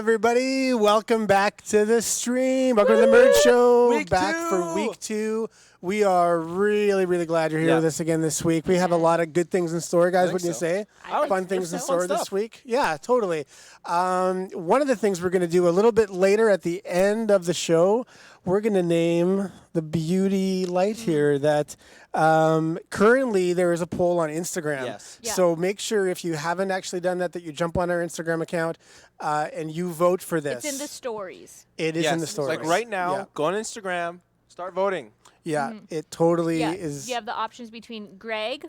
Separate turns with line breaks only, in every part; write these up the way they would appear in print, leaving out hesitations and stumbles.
everybody. Welcome back to the stream. Welcome to the Merge Show.
Week
back
two.
for week 2. We are really, really glad you're here with us again this week. We have a lot of good things in store, guys. What do you say? Fun things in store this week. Yeah, totally. One of the things we're going to do a little bit later at the end of the show, we're going to name the beauty light here that currently there is a poll on Instagram.
Yes.
Yeah.
So make sure if you haven't actually done that you jump on our Instagram account and you vote for this.
It's in the stories.
It is in the stories.
Like right now,
Yeah.
go on Instagram, start voting.
Yeah, it totally
Yeah.
is.
You have the options between Greg,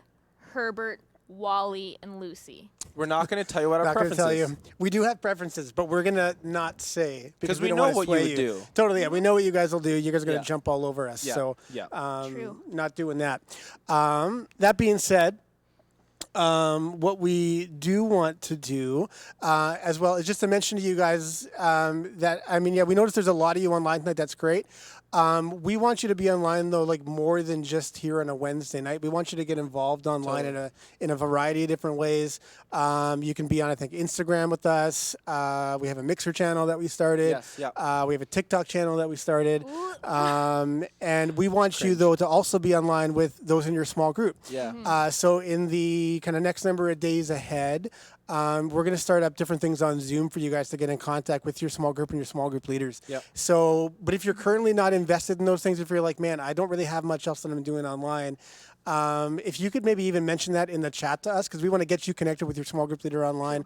Herbert, Wally, and Lucy.
We're not going to tell you what our
Not going to
preference
tell
is.
you. We do have preferences, but we're going to not say because
we
don't
know
wanna
what you
sway
would do.
Totally, yeah. We know what you guys will do. You guys are going to
Yeah.
jump all over us.
Yeah.
So,
Yeah.
True.
not doing that. That being said, what we do want to do as well is just to mention to you guys that, we noticed there's a lot of you online tonight. That's great. We want you to be online though, like more than just here on a Wednesday night. We want you to get involved online in a variety of different ways. You can be on, I think, Instagram with us. We have a Mixer channel that we started.
Yes, yeah.
We have a TikTok channel that we started. And we want you though to also be online with those in your small group.
Yeah.
So in the kind of next number of days ahead, we're going to start up different things on Zoom for you guys to get in contact with your small group and your small group leaders.
Yep.
So, but if you're currently not invested in those things, if you're like, man, I don't really have much else that I'm doing online, if you could maybe even mention that in the chat to us, because we want to get you connected with your small group leader online.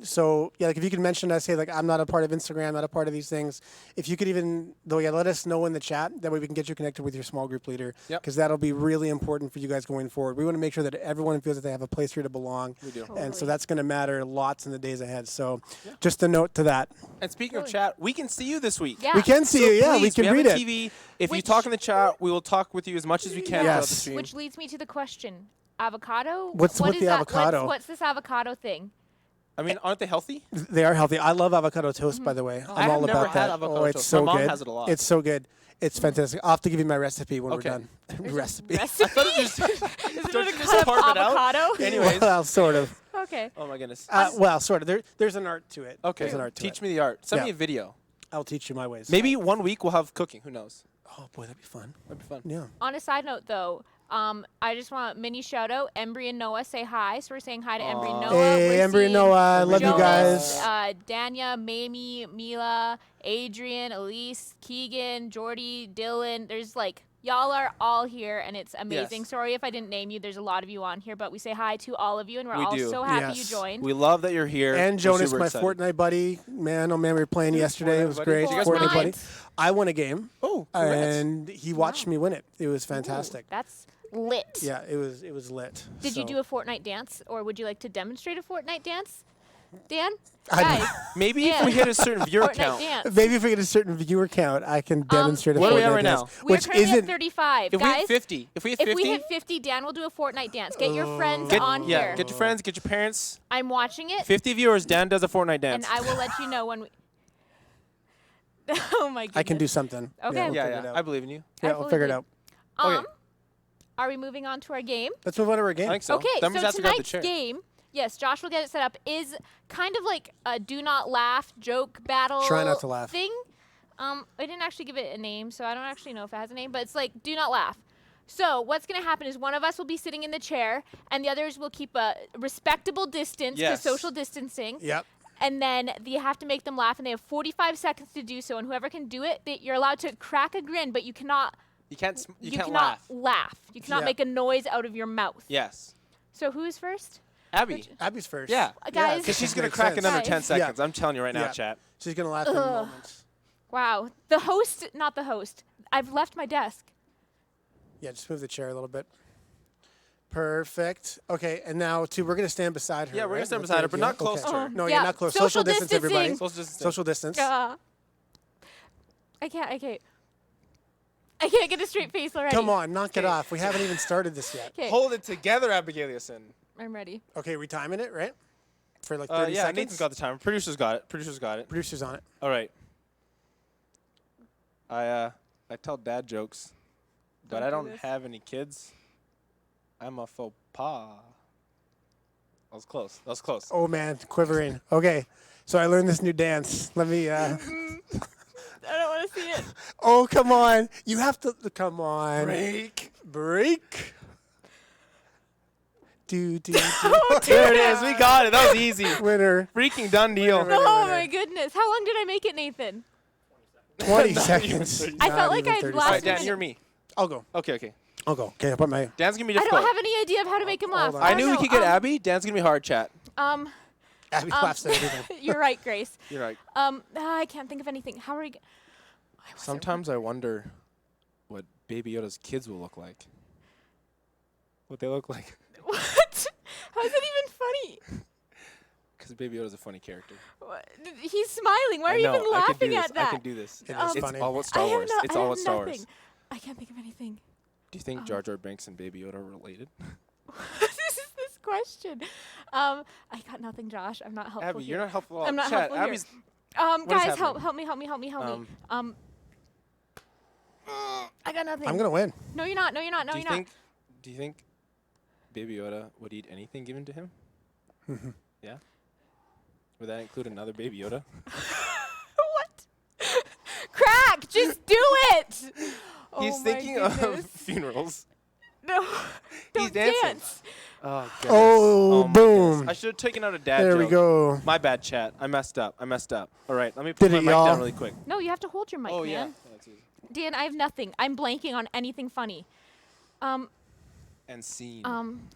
So yeah, like if you could mention us, say like I'm not a part of Instagram, not a part of these things. If you could even let us know in the chat. That way we can get you connected with your small group leader.
Yep.
Because that'll be really important for you guys going forward. We want to make sure that everyone feels that they have a place here to belong.
We do.
And so that's going to matter lots in the days ahead. So just a note to that.
And speaking of chat, we can see you this week.
Yeah.
We can see you. Yeah, we
Please,
can
have
read
a
it.
TV. If you
Which-
talk in the chat, we will talk with you as much as we can throughout the
Yes.
stream.
Which leads me to the question: avocado.
What's
What
with
is
the
that?
avocado?
What's this avocado thing?
I mean, aren't they healthy?
They are healthy. I love avocado toast, by the way. I'm
I have
all
never
about
had
that.
avocado
oh, it's
toast.
so
My mom
good.
has it a lot.
It's so good. It's fantastic. I'll have to give you my recipe when
Okay.
we're done. Recipe.
I thought it was just,
Isn't it a
just
cut
carve
of
it out.
avocado?
Anyways.
Well, sort of.
Okay.
Oh my goodness.
Well, sort of. There's an art to it.
Okay.
There's an art to
Teach
it.
me the art. Send
Yeah.
me a video.
I'll teach you my ways.
Maybe 1 week we'll have cooking. Who knows?
Oh boy, that'd be fun.
That'd be fun.
Yeah.
On a side note, though, I just want a mini shout out. Embry and Noah say hi, so we're saying hi to Embry and Noah.
Hey,
We're
Embry and
seeing
Noah, I love you
Jonas,
guys.
Danya, Mamie, Mila, Adrian, Elise, Keegan, Jordy, Dylan. There's like, y'all are all here, and it's amazing.
Yes.
Sorry if I didn't name you. There's a lot of you on here, but we say hi to all of you, and we're
We
all
do.
so happy
Yes.
you joined.
We love that you're here.
And
We're
Jonas,
super
my
excited.
Fortnite buddy. Man, oh man, we were playing yesterday. It was
Fortnite
great.
buddy? Did you guys
Fortnite
win?
buddy. I won a game.
Oh, congrats.
And he watched me win it. It was fantastic.
That's lit.
Yeah, it was lit.
Did you
So-
do a Fortnite dance, or would you like to demonstrate a Fortnite dance? Dan?
I don't-
Guys,
Maybe if
Dan.
we hit a certain viewer
Fortnite
count.
dance.
Maybe if we get a certain viewer count, I can demonstrate a
Where are we at
Fortnite
right
dance,
now?
We're
which
currently
isn't.
at 35.
If we
Guys,
hit 50, if we hit
if
50,
we hit 50, Dan will do a Fortnite dance. Get your friends
get,
on
yeah,
here.
get your friends, get your parents.
I'm watching it,
50 viewers, Dan does a Fortnite dance.
and I will let you know when we... Oh, my goodness.
I can do something.
Okay.
Yeah, we'll
yeah,
figure it
yeah,
out.
I believe in you.
Yeah,
I
we'll
fully
figure it
believe.
out.
Okay.
Are we moving on to our game?
Let's move on to our game.
I think so.
Okay,
That means
so
I have to grab the
tonight's
chair.
game, yes, Josh will get it set up, is kind of like a do not laugh joke battle
Try not to laugh.
thing. I didn't actually give it a name, so I don't actually know if it has a name, but it's like do not laugh. So what's going to happen is one of us will be sitting in the chair, and the others will keep a respectable distance to
Yes.
social distancing.
Yep.
And then you have to make them laugh, and they have 45 seconds to do so. And whoever can do it, you're allowed to crack a grin, but you cannot.
You can't. You can't
cannot
laugh.
You cannot
Yeah.
make a noise out of your mouth.
Yes.
So who is first?
Abby.
Abby's first.
Yeah.
Guys.
Because she's gonna
Makes
crack
sense.
another
Guys.
10 seconds.
Yeah.
I'm telling you right now,
Yeah.
chat.
She's gonna laugh in
Ugh.
moments.
Wow. The host, not the host. I've left my desk.
Yeah, just move the chair a little bit. Perfect. Okay, and now we're gonna stand beside her.
Yeah, we're gonna
right?
stand
That's
beside
the
her, but
idea?
not close
Okay.
to her.
No,
Yeah,
you're not close.
social
distance, everybody.
distancing.
Social distancing.
Social distance.
I can't get a straight face already.
Come on, knock it
Okay.
off. We haven't even started this yet.
Okay,
Hold it together, Abigailiason.
I'm ready.
Okay, we timing it, right? For like 30
Yeah,
seconds.
Nathan's got the timer. Producer's got it. Producer's got it.
Producer's on it.
All right. I tell dad jokes, but
Don't
I
do
don't
this.
have any kids. I'm a faux pas. That was close. That was close.
Oh man, quivering. Okay, So I learned this new dance. Let me.
I don't want to see it.
Oh, come on! You have to. Come on. Break. Do.
There it is. We got it. That was easy.
Winner.
Freaking done deal.
Winner.
Oh my goodness! How long did I make it, Nathan?
20
Not
seconds.
even 30
I felt
Not
like
even
I had
30
last
All right,
seconds.
Dan, you're me.
I'll go.
Okay.
Okay, I'll put my.
Dan's gonna be
I
difficult.
don't have any idea of how to make him laugh.
on.
I
don't
knew we
know.
could get Abby. Dan's gonna be hard chat.
Abby laughs at everything.
You're right, Grace.
You're right.
I can't think of anything. How are we?
Sometimes I wonder what Baby Yoda's kids will look like. What they look like.
What? How's that even funny?
Because Baby Yoda's a funny character.
What? He's smiling. Why are
I
you
know,
even
I can do
laughing
this.
at that?
I can do this.
It is
It's
funny.
all about
I
Star
have
Wars.
no-
It's
I
all
have
about Star Wars.
nothing. I can't think of anything.
Do you think Jar Jar Binks and Baby Yoda are related?
This is this question. I got nothing, Josh. I'm not helpful.
Abby,
here.
you're not helpful at all.
I'm not
Chat,
helpful here.
Abby's
Guys,
is
help
happening?
me. I got nothing.
I'm gonna win.
No, you're not. No, you're not. No,
do you
you're
think do you think Baby Yoda would eat anything given to him? Yeah? Would that include another Baby Yoda?
not. What? Crack! Just do it! Oh
He's
my
thinking of
goodness.
funerals.
No. Don't
dancing.
dance.
Oh,
Oh,
my
boom.
goodness. I should have taken out a dad
There
joke.
we go.
My bad, chat. I messed up. All right, let me
Did
put my
it,
mic
y'all?
down really quick.
No, you have to hold your mic,
Oh, yeah.
man. Dan, I have nothing. I'm blanking on anything funny.
And scene.
I'm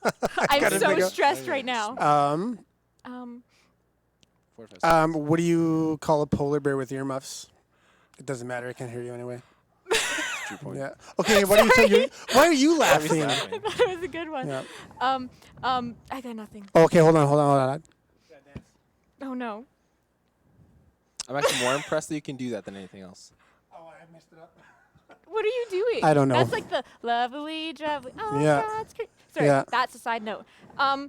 Gotta
so
think of-
stressed right now.
4, 5, 6.
What do you call a polar bear with earmuffs? It doesn't matter. I can't hear you anyway.
True point.
Yeah. Okay. Why are you
Abby's
laughing?
laughing.
That was a good one.
Yeah.
I got nothing.
Okay. Hold on.
Oh no.
I'm actually more impressed that you can do that than anything else.
Oh, I messed it up.
What are you doing?
I don't know.
That's like the lovely, lovely. Oh,
Yeah.
that's great. Sorry,
Yeah.
that's a side note. I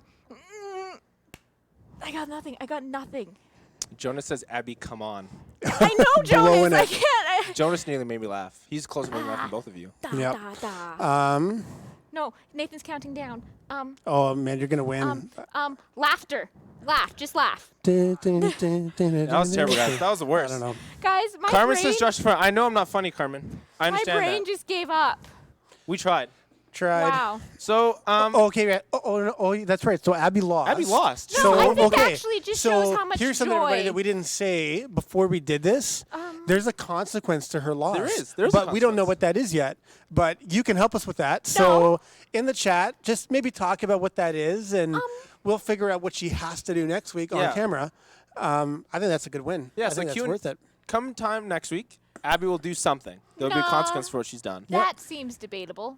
got nothing.
Jonas says, Abby, come on.
I know,
Blowing
Jonas. I
it.
can't.
Jonas nearly made me laugh. He's closer to making me laugh than both of you.
Yep.
Da. No, Nathan's counting down.
Oh man, you're gonna win.
Laughter. Laugh. Just laugh.
That
That was terrible, guys. That was the
I
worst.
don't know.
Guys, my
Carmen
brain,
says Josh. I know I'm not funny, Carmen. I
my
understand
brain
that.
just gave up.
We tried.
Tried.
Wow.
So,
Okay. Right. Oh, that's right. So Abby lost.
Abby lost.
No,
So
I think
okay.
actually just
so
shows how much
here's something, everybody,
joy.
that we didn't say before we did this. There's a consequence to her loss.
is. There's a
but we don't know
consequence.
what that is yet. But you can help us with that. So in the chat, just maybe talk about what that is, and we'll figure out what she has to do next week on
Yeah.
camera. I think that's a good win.
Yeah,
I
so
think that's
Q&A
worth it.
Come time next week, Abby will do something. There'll be a
No.
consequence for what she's done.
That seems debatable.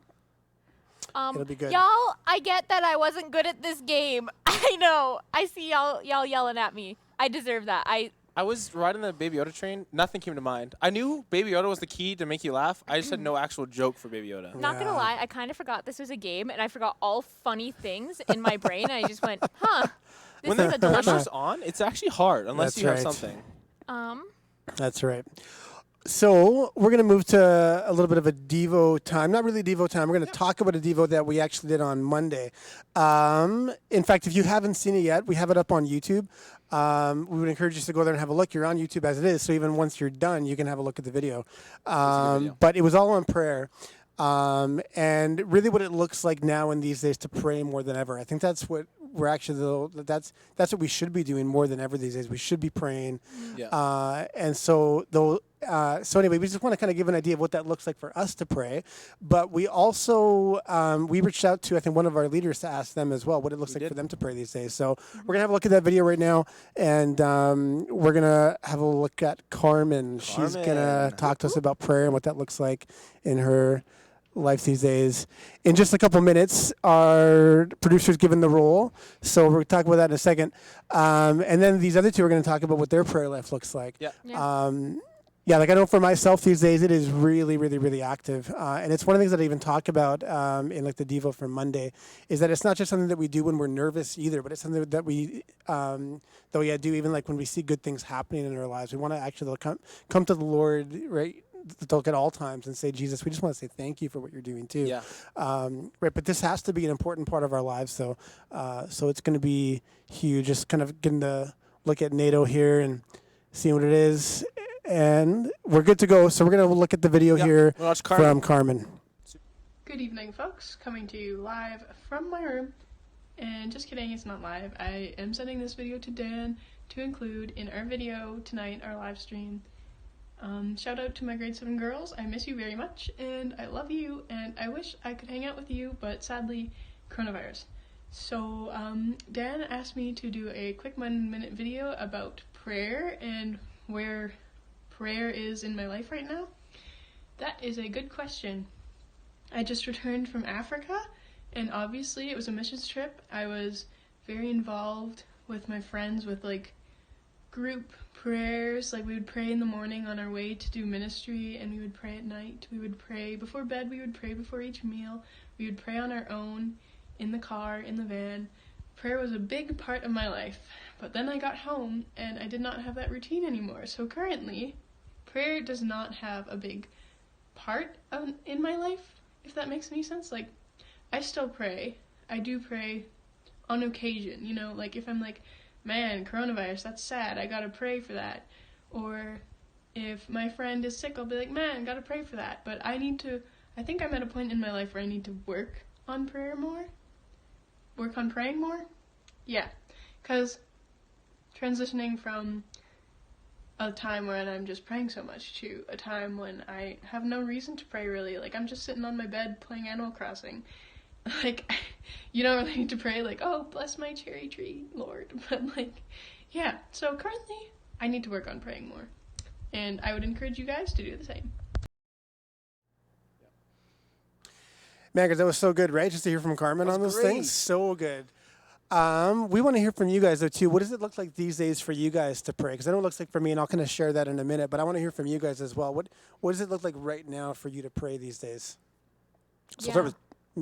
It'll be good.
Y'all, I get that I wasn't good at this game. I know. I see y'all yelling at me. I deserve that.
I was riding the Baby Yoda train. Nothing came to mind. I knew Baby Yoda was the key to make you laugh. I just had no actual joke for Baby Yoda.
Not gonna
Yeah.
lie, I kind of forgot this was a game, and I forgot all funny things in my brain, and I just went, huh. This
When
is
the
a delicious.
pressure's on, it's actually hard unless
That's
you have
right.
something.
That's right. So we're going to move to a little bit of a Devo time. Not really Devo time. We're going to talk about a Devo that we actually did on Monday. In fact, if you haven't seen it yet, we have it up on YouTube. We would encourage you to go there and have a look. You're on YouTube as it is, so even once you're done, you can have a look at the video.
video.
But it was all on prayer. And really what it looks like now in these days to pray more than ever. I think that's what we're actually, that's what we should be doing more than ever these days. We should be praying.
Yeah.
And so so anyway, we just want to kind of give an idea of what that looks like for us to pray. But we also, we reached out to, I think, one of our leaders to ask them as well what it looks like
did.
for them to pray these days. So we're going to have a look at that video right now. And we're going to have a look at Carmen. She's going to
Carmen.
talk to us about prayer and what that looks like in her life these days. In just a couple minutes, our producer's given the role, so we're going to talk about that in a second. And then these other two are going to talk about what their prayer life looks like.
Yeah.
Yeah.
Like I know for myself these days, it is really, really, really active. And it's one of the things that I even talk about in like the Devo for Monday, is that it's not just something that we do when we're nervous either, but it's something that we do even like when we see good things happening in our lives. We want to actually come to the Lord, right? look at all times and say, Jesus, we just want to say thank you for what you're doing too.
Yeah.
Right, but this has to be an important part of our lives. So it's going to be huge. Just kind of getting to look at NATO here and seeing what it is, and we're good to go. So we're going to look at the video here
We'll watch Carmen.
from Carmen.
Good evening, folks. Coming to you live from my room. And just kidding, it's not live. I am sending this video to Dan to include in our video tonight, our live stream. Shout out to my grade 7 girls. I miss you very much, and I love you, and I wish I could hang out with you, but sadly, coronavirus. So, Dan asked me to do a quick 1-minute video about prayer and where prayer is in my life right now. That is a good question. I just returned from Africa, and obviously it was a missions trip. I was very involved with my friends with like group prayers. Like we would pray in the morning on our way to do ministry, and we would pray at night. We would pray before bed, we would pray before each meal. We would pray on our own, in the car, in the van. Prayer was a big part of my life. But then I got home and I did not have that routine anymore. So currently, prayer does not have a big part in my life, if that makes any sense. Like, I still pray. I do pray on occasion, you know, like if I'm like, man, coronavirus, that's sad, I gotta pray for that. Or if my friend is sick, I'll be like, man, gotta pray for that. But I think I'm at a point in my life where I need to work on prayer more. Work on praying more? Yeah. Because transitioning from a time when I'm just praying so much to a time when I have no reason to pray really. Like, I'm just sitting on my bed playing Animal Crossing. Like, you don't really need to pray like, oh, bless my cherry tree, Lord. But like, yeah. So currently, I need to work on praying more. And I would encourage you guys to do the same.
Man, guys, that was so good, right? Just to hear from Carmen on those
great.
things. So good. We want to hear from you guys, though, too. What does it look like these days for you guys to pray? Because I know it looks like for me, and I'll kind of share that in a minute, but I want to hear from you guys as well. What does it look like right now for you to pray these days? So
Yeah.
start with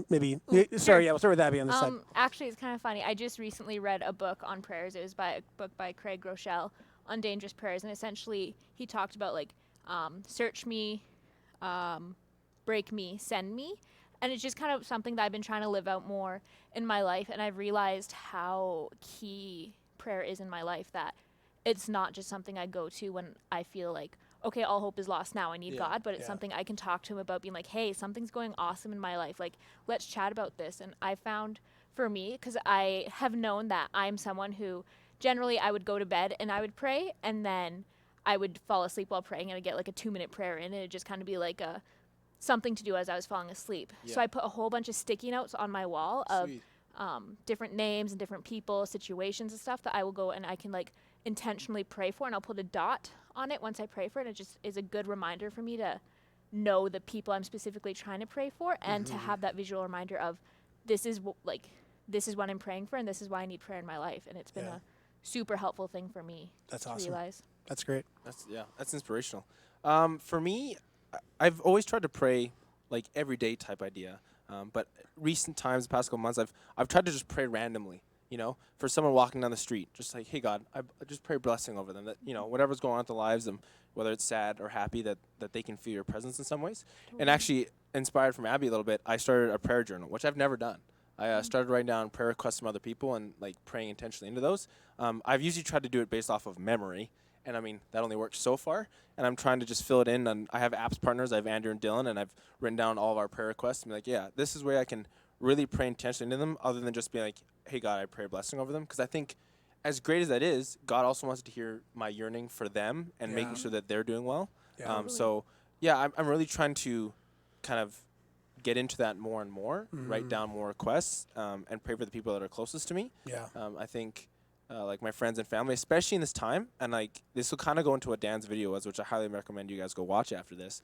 we'll start with Abby on this side.
Actually, it's kind of funny. I just recently read a book on prayers. It was a book by Craig Groeschel on dangerous prayers, and essentially he talked about like search me, break me, send me. And it's just kind of something that I've been trying to live out more in my life. And I've realized how key prayer is in my life, that it's not just something I go to when I feel like, okay, all hope is lost now, I need God. But it's something I can talk to him about, being like, hey, something's going awesome in my life. Like, let's chat about this. And I found for me, because I have known that I'm someone who generally I would go to bed and I would pray. And then I would fall asleep while praying, and I'd get like a 2-minute prayer in. And it'd just kind of be like something to do as I was falling asleep.
Yeah.
So I put a whole bunch of sticky notes on my wall of
Sweet.
different names and different people, situations and stuff that I will go and I can like intentionally pray for, and I'll put a dot on it once I pray for it. It just is a good reminder for me to know the people I'm specifically trying to pray for, and to have that visual reminder of this is what I'm praying for, and this is why I need prayer in my life. And it's been a super helpful thing for me
That's
to
awesome.
realize.
That's great.
That's inspirational. For me, I've always tried to pray like everyday type idea. But recent times, the past couple months, I've tried to just pray randomly. You know, for someone walking down the street, just like, hey God, I just pray blessing over them. That, you know, whatever's going on in their lives, whether it's sad or happy, that they can feel your presence in some ways. And actually, inspired from Abby a little bit, I started a prayer journal, which I've never done. I started writing down prayer requests from other people and like praying intentionally into those. I've usually tried to do it based off of memory. And I mean, that only works so far. And I'm trying to just fill it in. And I have apps partners. I have Andrew and Dylan, and I've written down all of our prayer requests. And be like, yeah, this is where I can really pray intentionally into them, other than just being like, hey, God, I pray a blessing over them. Because I think as great as that is, God also wants to hear my yearning for them and making sure that they're doing well.
Yeah.
So, yeah, I'm really trying to kind of get into that more and more, write down more requests, and pray for the people that are closest to me.
Yeah.
I think like my friends and family, especially in this time, and like this will kind of go into what Dan's video was, which I highly recommend you guys go watch after this.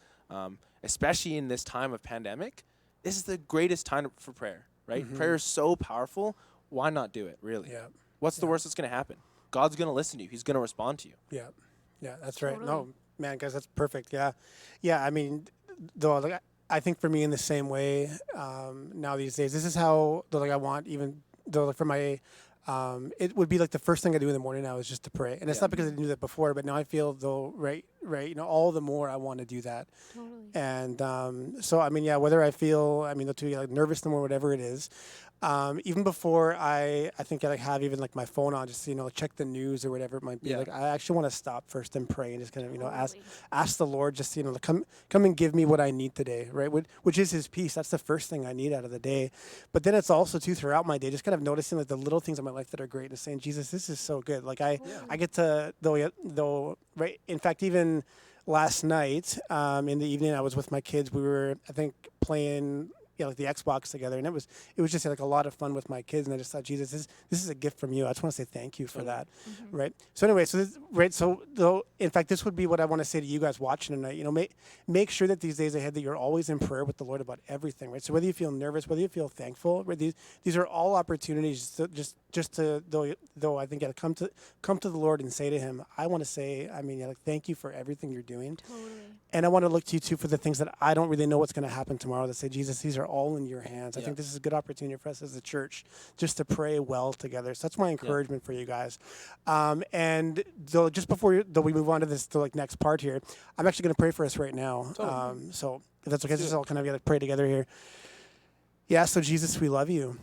Especially in this time of pandemic, this is the greatest time for prayer, right? Prayer is so powerful. Why not do it, really?
Yeah.
What's the worst that's going to happen? God's going to listen to you. He's going to respond to you.
Yeah. Yeah, that's right.
Totally.
No, man, guys, that's perfect. Yeah. Yeah, I mean, though, like, I think for me in the same way now these days, this is how, though, like, I want, even though like, for my it would be like the first thing I do in the morning now is just to pray. And it's
Yeah.
not because I didn't do that before, but now I feel though, right, all the more I want to do that.
Totally.
And so, I mean, yeah, whether I feel, I mean, to like nervous or whatever it is, even before I think I like have even like my phone on, just check the news or whatever it might be.
Yeah.
Like I actually want to stop first and pray and just kind of ask
Totally.
ask the Lord just to, come and give me what I need today, right? Which is His peace. That's the first thing I need out of the day. But then it's also too throughout my day, just kind of noticing like the little things in my life that are great and saying, Jesus, this is so good. Like I get to though right. In fact, even last night in the evening, I was with my kids. We were, I think, playing like the Xbox together, and it was just like a lot of fun with my kids. And I just thought, Jesus, this is a gift from you. I just want to say thank you for that, right? So anyway, so though, in fact, this would be what I want to say to you guys watching tonight. Make sure that these days ahead that you're always in prayer with the Lord about everything, right? So whether you feel nervous, whether you feel thankful, right? These are all opportunities to just to though I think come to the Lord and say to Him, I want to say, thank you for everything you're doing.
Totally.
And I want to look to you too for the things that I don't really know what's going to happen tomorrow. To say, Jesus, these are all in your hands. I think this is a good opportunity for us as a church just to pray well together. So that's my encouragement for you guys. And though just before we move on to this next part here, I'm actually going to pray for us right now.
Totally.
So if that's okay, just all kind of pray together here. Yeah, so Jesus, we love you.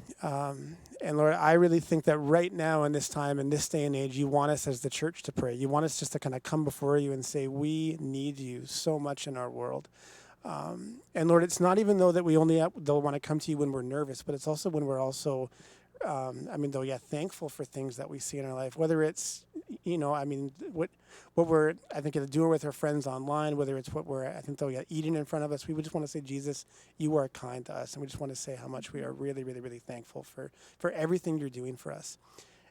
And Lord, I really think that right now in this time, in this day and age, you want us as the church to pray. You want us just to kind of come before you and say, we need you so much in our world. And Lord, it's not even though that we only they'll want to come to you when we're nervous, but it's also when we're also, thankful for things that we see in our life, whether it's, what we're, I think, doing with our friends online, whether it's what we're, I think, eating in front of us. We would just want to say, Jesus, you are kind to us. And we just want to say how much we are really, really, really thankful for everything you're doing for us.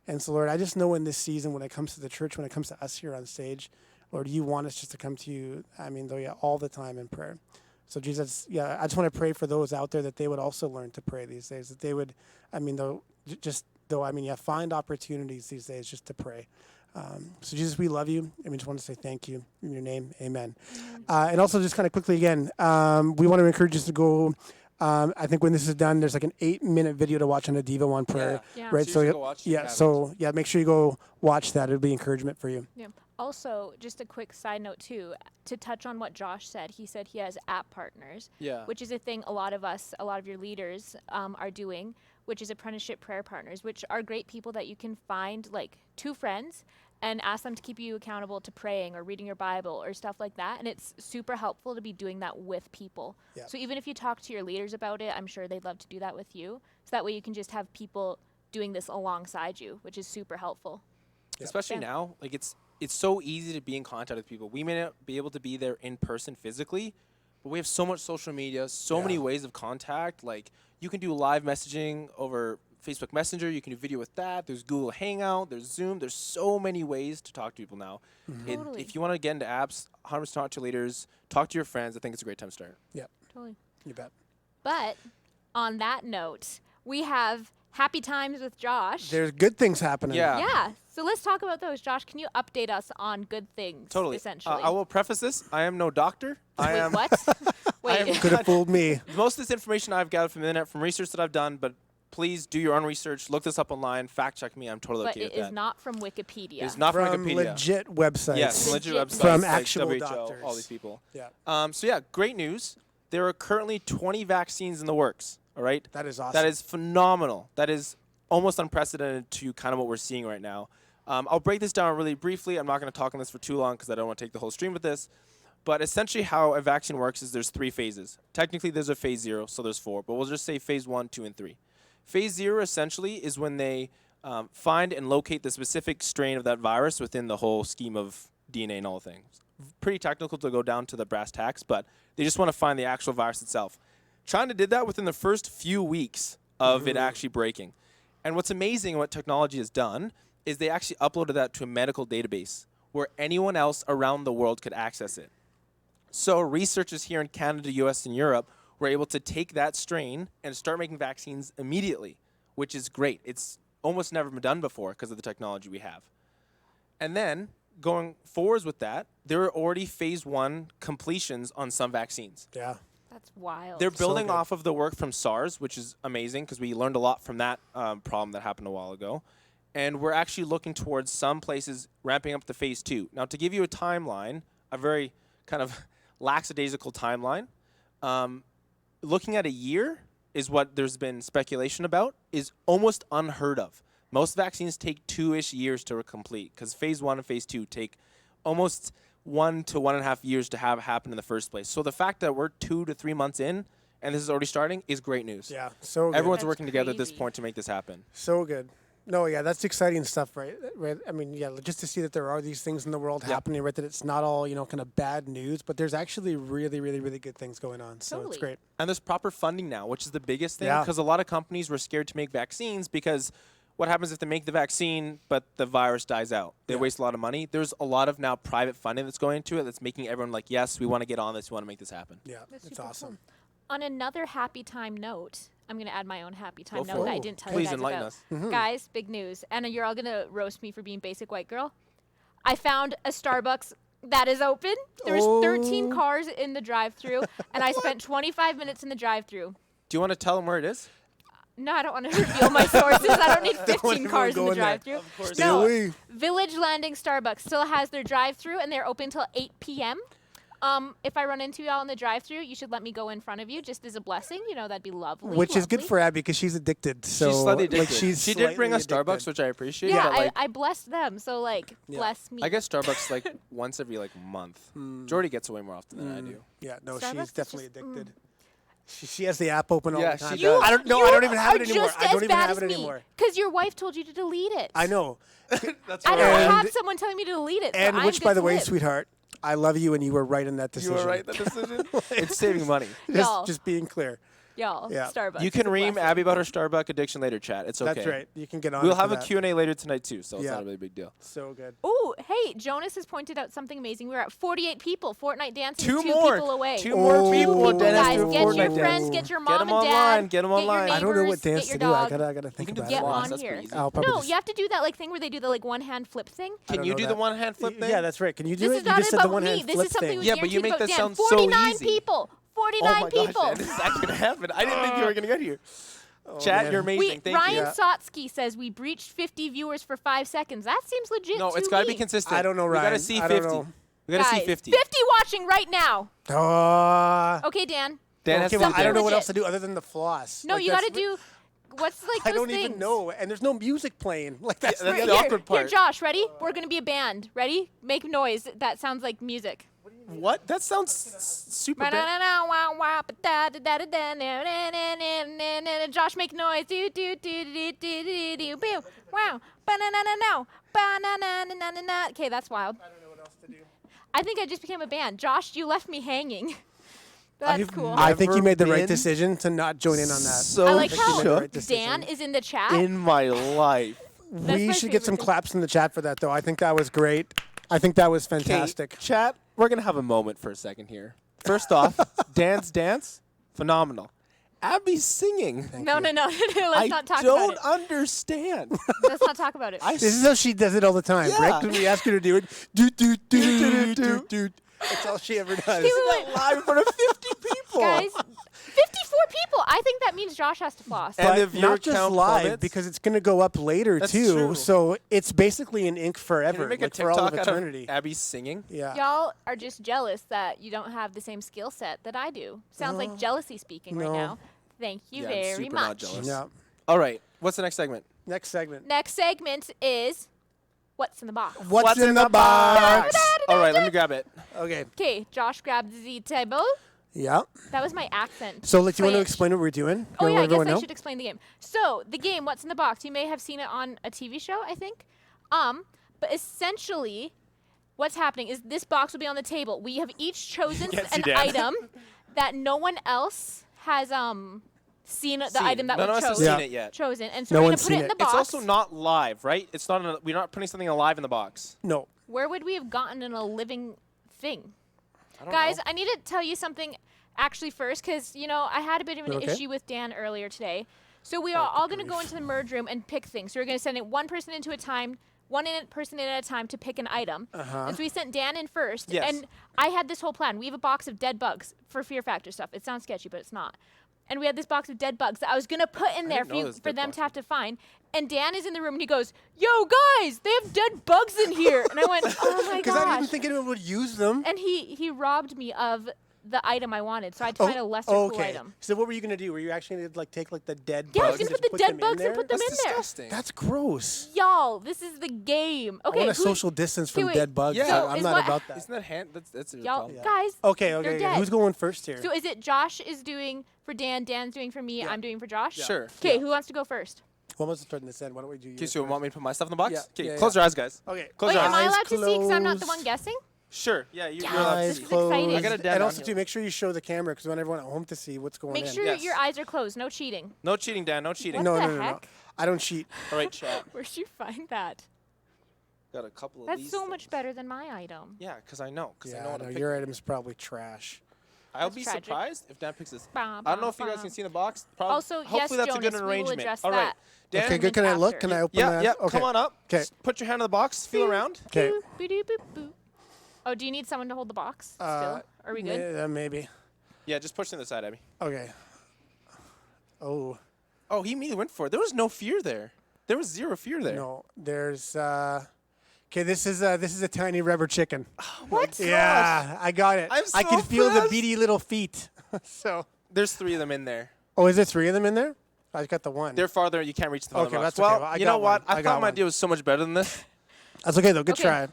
And so, Lord, I just know in this season, when it comes to the church, when it comes to us here on stage, Lord, you want us just to come to you, all the time in prayer. So, Jesus, I just want to pray for those out there that they would also learn to pray these days, that they would, find opportunities these days just to pray. So, Jesus, we love you, and we just want to say thank you. In your name, amen. And also, just kind of quickly again, we want to encourage you to go. I think when this is done, there's like an 8-minute video to watch on the Diva One prayer,
Yeah.
right?
So you should go watch it if you haven't.
Make sure you go watch that. It'll be encouragement for you.
Yeah. Also, just a quick side note too, to touch on what Josh said. He said he has app partners, which is a thing a lot of your leaders are doing, which is apprenticeship prayer partners, which are great people that you can find like 2 friends and ask them to keep you accountable to praying or reading your Bible or stuff like that. And it's super helpful to be doing that with people.
Yeah.
So even if you talk to your leaders about it, I'm sure they'd love to do that with you. So that way you can just have people doing this alongside you, which is super helpful.
Especially now, like it's so easy to be in contact with people. We may not be able to be there in person physically, but we have so much social media, so many ways of contact. Like you can do live messaging over Facebook Messenger. You can do video with that. There's Google Hangout. There's Zoom. There's so many ways to talk to people now.
Totally.
If you want to get into apps, 100% talk to your leaders, talk to your friends. I think it's a great time to start.
Yeah,
Totally.
you bet.
But on that note, we have Happy Times with Josh.
There's good things happening.
Yeah. So let's talk about those. Josh, can you update us on good things?
Totally.
Essentially.
I will preface this. I am no doctor. I
Wait,
am.
what? Wait.
Could have fooled me.
Most of this information I've gathered from the internet, from research that I've done, but please do your own research. Look this up online. Fact check me. I'm totally
But
okay
it
with
is
that.
not from Wikipedia.
It's not from
From
Wikipedia.
legit websites.
Yes, legit
Legit
websites.
From
like
actual
WHO,
doctors.
all these people.
Yeah.
So yeah, great news. There are currently 20 vaccines in the works. All right.
That is awesome.
That is phenomenal. That is almost unprecedented to kind of what we're seeing right now. I'll break this down really briefly. I'm not going to talk on this for too long because I don't want to take the whole stream with this. But essentially how a vaccine works is there's 3 phases. Technically, there's a phase 0, so there's 4. But we'll just say phase 1, 2, and 3. Phase 0 essentially is when they find and locate the specific strain of that virus within the whole scheme of DNA and all things. Pretty technical to go down to the brass tacks, but they just want to find the actual virus itself. China did that within the first few weeks of it actually breaking. And what's amazing, what technology has done, is they actually uploaded that to a medical database where anyone else around the world could access it. So researchers here in Canada, US, and Europe were able to take that strain and start making vaccines immediately, which is great. It's almost never been done before because of the technology we have. And then going forwards with that, there are already phase 1 completions on some vaccines.
Yeah.
That's wild.
They're building
good.
off of the work from SARS, which is amazing because we learned a lot from that problem that happened a while ago. and we're actually looking towards some places ramping up to phase 2. Now, to give you a timeline, a very kind of lackadaisical timeline, looking at a year is what there's been speculation about, is almost unheard of. Most vaccines take 2-ish years to complete because phase 1 and phase 2 take almost 1 to 1.5 years to have happen in the first place. So the fact that we're 2 to 3 months in and this is already starting is great news.
Yeah, so good.
Everyone's
That's
working together at this
crazy.
point to make this happen.
So good. No, yeah, that's exciting stuff, right? I mean, yeah, just to see that there are these things in the world happening, right? That it's not all, kind of bad news, but there's actually really, really, really good things going on. So
Totally.
it's great.
And there's proper funding now, which is the biggest thing,
Yeah.
because a lot of companies were scared to make vaccines because what happens if they make the vaccine but the virus dies out? They
Yeah.
waste a lot of money. There's a lot of now private funding that's going into it that's making everyone like, yes, we want to get on this, we want to make this happen.
Yeah,
That's
it's
super
awesome.
cool. On another happy time note, I'm going to add my own happy time
Go for
note that
it.
I didn't tell
Please
you guys
enlighten
about.
us.
Mm-hmm.
Guys, big news. And you're all going to roast me for being basic white girl. I found a Starbucks that is open. There's 13
Oh.
cars in the drive-thru, and I spent 25 minutes in the drive-thru.
Do you want to tell them where it is?
No, I don't want to reveal my sources. I don't need
Don't
15
even
cars in
go
the
in there.
drive-thru.
course
Stay
No,
away.
Village Landing Starbucks still has their drive-thru, and they're open till 8 p.m. If I run into y'all in the drive-thru, you should let me go in front of you, just as a blessing. That'd be lovely.
Which is good
lovely.
for Abby because she's addicted. So
she's slightly addicted.
she's
she did bring us
slightly
Starbucks,
addicted.
which I appreciate.
Yeah,
but, like,
I blessed them, so bless me.
I guess Starbucks like once every month. Jordy gets away more often than I do.
Yeah, no,
Starbucks
she's
is
definitely
just-
addicted. She has the app open all
Yeah,
the time.
she does.
I don't know. I don't even have it anymore. I don't even have it
me,
anymore.
because your wife told you to delete it.
I know.
That's
I don't
And-
have someone telling me to delete it. so
And
I'm
which,
good
by the
to
way,
live.
sweetheart, I love you, and you were right in that
You
decision.
were right. That decision. It's saving money.
Y'all.
Just being clear.
Y'all,
Yeah.
Starbucks.
You can
is a
ream
blessing.
Abby about her Starbucks addiction later, chat. It's okay.
That's right. You can get on.
We'll
it for
have a
that.
Q&A later tonight too, so it's
Yeah.
not a really big deal.
So good.
Ooh, hey, Jonas has pointed out something amazing. We're at 48 people. Fortnite dancing
Two
is 2
more.
people away.
Two more
Oh.
people.
People,
Dennis
Guys,
doing
get your
Fortnite
friends,
dance.
get your
Get
mom
'em
and dad.
online, get 'em
your
online.
I don't know what
neighbors,
dance
get
to
your
do. I
dog.
gotta think
You can do
about
Get
it.
floss.
on
That's
here.
pretty easy.
I'll probably
No,
just-
you have to do that thing where they do the one hand flip thing.
I
Can
don't
you
know
do
that.
the one hand flip thing?
Yeah, that's right. Can you do
This
it?
is
You
not
just said the
about
one
me.
hand
This
flip
is something
thing.
we
Yeah, but you
guaranteed
make
about
that
Dan.
sound so
49
easy.
people. 49
Oh my gosh,
people.
Dan, this is actually gonna happen. I didn't think you were gonna get here. Chat,
man.
you're amazing. Thank
Ryan
you.
Sotsky says we breached 50 viewers for 5 seconds. That seems legit.
No,
to
it's gotta be
me.
consistent.
I don't know,
We
Ryan.
gotta see
I
50.
don't know.
We gotta
Guys,
see 50.
50 watching right now.
Okay,
Okay, Dan.
Dan has to
well,
do
I don't know what
legit.
else to do other than the floss.
No,
Like,
you
that's
got to do. What's like
I
those
don't
things?
even know, and there's no music playing. Like that's
that's
the
the
other-
awkward
Here,
part.
Josh, ready? We're gonna be a band. Ready? Make noise that sounds like music.
What? That sounds super bad.
Josh, make noise. Do do do do do do do. Boo. Wow. Ba-na-na-na-na. Ba-na-na-na-na-na. Okay, that's wild.
I don't know what else to do.
I think I just became a band. Josh, you left me hanging. That's
I've
cool.
I think you
Never
made the right
been
decision to not join in on that.
So
I like
think you
how
made the right
shook
decision.
Dan is in the chat.
in my life.
That's
We
my
should get some
favorite thing.
claps in the chat for that, though. I think that was great. I think that was fantastic.
Okay, chat, we're gonna have a moment for a second here. First off, Dan's dance, phenomenal. Abby's singing.
No. Let's
I
not talk about
don't
it.
understand.
Let's not talk about it.
I
This is how she does it all the time,
Yeah.
right? When we ask her to do it, do do do do do do. That's all she ever does.
Wait, wait, wait.
live in front of 50 people.
Guys, 54 people. I think that means Josh has to floss.
And
But
the viewer
not just
count
live,
plummets.
because it's going to go up later
That's
too.
true.
So it's basically an ink
Can
forever,
we make
like
a
for all of
TikTok out
eternity.
of Abby singing?
Yeah.
Y'all are just jealous that you don't have the same skill set that I do. Sounds like jealousy speaking right
no.
now. Thank you
Yeah, I'm
very
super not
much.
jealous.
Yeah.
All right. What's the next segment?
Next segment.
Next segment is What's in the Box?
What's in the box?
All right, let me grab it.
Okay.
Okay, Josh grabbed the table.
Yeah.
That was my accent.
So, like, do you want to
French.
explain what we're doing?
Oh
You
yeah, I
wanna
guess
go
I
now?
should explain the game. So the game, What's in the Box? You may have seen it on a TV show, I think. But essentially, what's happening is this box will be on the table. We have each chosen
Can't see
an
Dan.
item that no one else has seen the item that
None
we
of us have
chose.
Yeah.
seen it yet.
Chosen, and so
No
we're gonna
one's
put it
seen
in the
it.
box.
It's also not live, right? It's not. We're not putting something alive in the box.
No.
Where would we have gotten in a living thing?
I don't
Guys,
know.
I need to tell you something actually first, because, I had a bit of an
Okay.
issue with Dan earlier today. So we are all going to go into the merge room and pick things. So we're going to send it one person into a time, person in at a time to pick an item. And so we sent Dan in first.
Yes.
And I had this whole plan. We have a box of dead bugs for Fear Factor stuff. It sounds sketchy, but it's not. and we had this box of dead bugs that I was gonna put in there
didn't know there was
for
dead
them
bugs.
to have to find. And Dan is in the room and he goes, "Yo guys, they have dead bugs in here." And I went, "Oh my
Because I didn't
gosh!"
think anyone would use them.
And he robbed me of the item I wanted, so I had to find a lesser cool
okay.
item.
So what were you gonna do? Were you actually gonna like take like the dead
Yeah, I
bugs?
was gonna
and
put the
just
dead
them in
bugs and
there?
put them
That's
in there.
disgusting.
That's gross.
Y'all, this is the game.
I
Okay,
want a
who-
social distance from
wait.
dead bugs.
Yeah.
so
So
I'm
is
not
what-
about that.
Isn't that hand? That's a
y'all
problem.
guys.
Okay,
they're
okay.
dead.
Who's going first here?
So is it Josh is doing for Dan, Dan's doing for me,
Yeah.
I'm doing for Josh?
Sure.
Okay, who wants to go first?
Well, let's start in this end. Why don't we do you?
Okay, so you want me to put my stuff in the box?
Yeah,
Okay,
yeah,
close
yeah.
your eyes, guys.
Okay.
Close
Wait,
your
am I
eyes.
allowed to see because I'm not the
closed.
one guessing?
Sure. Yeah, you're
Yes.
allowed to
Eyes
This is
see.
exciting.
I got a dead
And
on
also,
here.
too, make sure you show the camera because we want everyone at home to see what's going
Make
in.
sure
Yes.
your eyes are closed. No cheating.
No cheating, Dan. No cheating.
No,
What
no,
the
no, no.
heck?
I don't cheat.
All right, chat.
Where'd you find that?
Got a couple of
That's
these
so much
things.
better than my item.
Yeah, because I know. Because I know
Yeah,
what
no,
to
your
pick.
item's probably trash.
I'll
That's
be
tragic.
surprised if Dan picks this.
Bum,
I don't know if
bum,
you guys can
bum.
see in the box. Probably,
Also, yes,
hopefully that's a good
Jonas, we will
arrangement.
address
All right,
that.
Dan.
Okay, good. Can I look?
after.
Can I open
Yeah,
that?
yeah.
Okay.
Come on up.
'Kay.
Just put your hand in the box. Feel around.
Okay.
Boop, boop, boop, boop. Oh, do you need someone to hold the box still? Are we good?
Yeah, maybe.
Yeah, just push it to the side, Abby.
Okay. Oh,
Oh, he immediately went for it. There was no fear there. There was zero fear there.
no. There's. Okay, this is a tiny rubber chicken.
What?
Yeah, I got it.
I'm
I can
so
feel the
impressed.
beady little feet. So.
There's 3 of them in there.
Oh, is there 3 of them in there? I got the one.
They're farther. You can't reach the
Okay,
box.
that's okay.
Well,
Well, I
you
got
know what?
one. I
I
got
thought my
one.
idea was so much better than this.
That's okay though. Good
Okay.
try.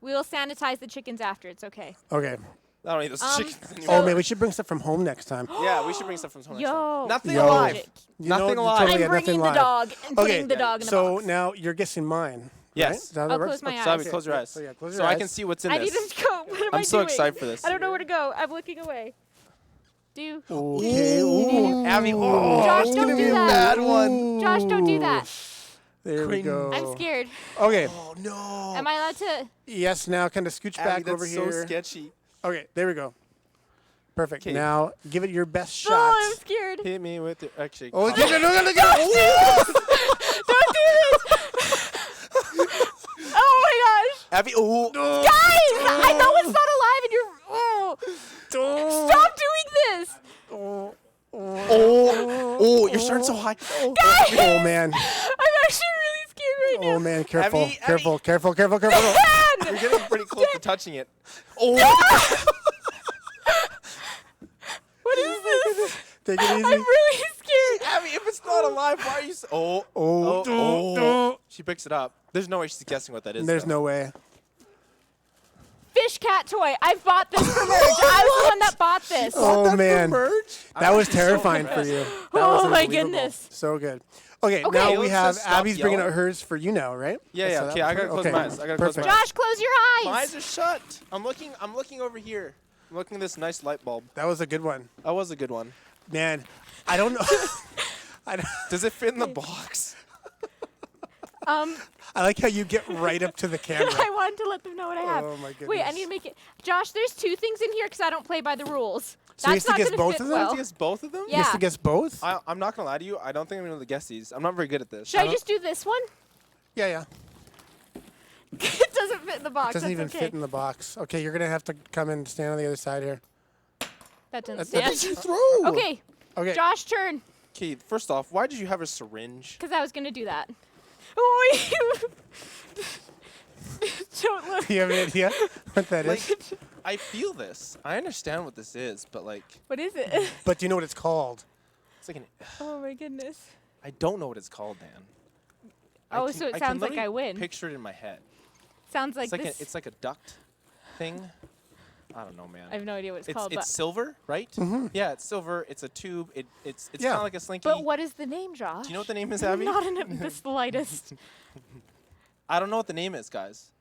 We will sanitize the chickens after. It's okay.
Okay.
I don't need those chickens
Oh
anymore.
man, we should bring stuff from home next time.
Yeah, we should bring stuff from home. next time.
Yo.
Nothing
Yo.
alive.
Magic.
You
Nothing
know,
alive.
totally
I'm
had nothing
bringing the
live.
dog and
Okay,
putting the dog in the
so
box.
now you're guessing mine.
Yes.
Right? Is that how that
I'll
works?
close my
Okay.
eyes.
Sabi,
Okay.
close your eyes.
So yeah, close
So
your
I
eyes.
can see what's in
I
this.
need to go. What am I
I'm so
doing?
excited for this.
I don't know where to go. I'm looking away.
Okay. Ooh.
Abby, oh,
Josh,
it's
don't
gonna
do
be a
that.
bad one.
Josh, don't do that.
There we
Cringe.
go.
I'm scared.
Okay.
Oh no.
Am I allowed to?
Yes. Now kind of scooch
Abby,
back
that's
over
so
here.
sketchy.
Okay. There we go. Perfect.
'Kay.
Now give it your best shot.
Oh, I'm scared.
Hit me with the actually.
Oh,
oh,
no, no, no, no, no.
Don't do this. Oh my gosh.
Abby, oh.
Guys, I know it's not alive and you're. Oh. Stop doing this.
Oh, you're starting so high.
Oh man.
I'm actually really scared right now.
Oh man. Careful.
Abby,
Careful.
Abby.
Careful. Careful. Careful.
Man!
You're getting pretty close to touching it. Oh.
What is this?
Take it easy.
I'm really scared.
Abby, if it's not alive, why are you? She picks it up. There's no way she's guessing what that is.
There's
though.
no way.
Fish cat toy. I bought this for merch. I was the one that bought this.
Oh man.
Merch?
That was terrifying for you. That was
Oh my
unbelievable.
goodness.
So good. Okay,
Okay.
now
Okay,
we
let's
have
just stop
Abby's bringing out
yelling.
hers for you now, right?
Yeah, yeah.
So
Okay, I gotta close my eyes. I gotta close my
perfect.
eyes.
Josh, close your
My
eyes.
eyes are shut. I'm looking over here. I'm looking at this nice light bulb.
That was a good one,
That was a good one.
man. I don't know.
Does it fit in the box?
I like how you get right up to the camera.
I wanted to let them know what I have.
Oh, my
Wait, I
goodness.
need to make it. Josh, there's 2 things in here because I don't play by the rules.
So you
That's
have to
not
guess
gonna
both
fit
of them?
well.
I guess both of them?
Yeah.
You have to guess both.
I'm not gonna lie to you. I don't think I'm gonna be able to guess these. I'm not very good at this.
Should I just do this one?
Yeah, yeah.
It doesn't fit in the box.
Doesn't
That's
even
okay.
fit in the box. Okay, you're gonna have to come and stand on the other side here.
That doesn't
That's
stand.
through.
Okay,
Okay.
Josh, turn.
Okay, first off, why did you have a syringe?
Because I was going to do that. Oh, don't look.
Do you have an idea what that
Like,
is?
I feel this. I understand what this is, but like,
What is it?
But do you know what it's called?
it's like an.
Oh my goodness.
I don't know what it's called, Dan.
Oh, so it
can
sounds like
literally
I win.
Picture it in my head.
Sounds like
It's like
this.
it's like a duct thing. I don't know, man.
I have no idea what it's called.
It's
But,
silver, right? Yeah, it's silver. It's a tube. It's
Yeah.
kind of like a slinky.
but what is the name, Josh?
Do you know what the name is, Abby?
Not in the slightest.
I don't know what the name is, guys.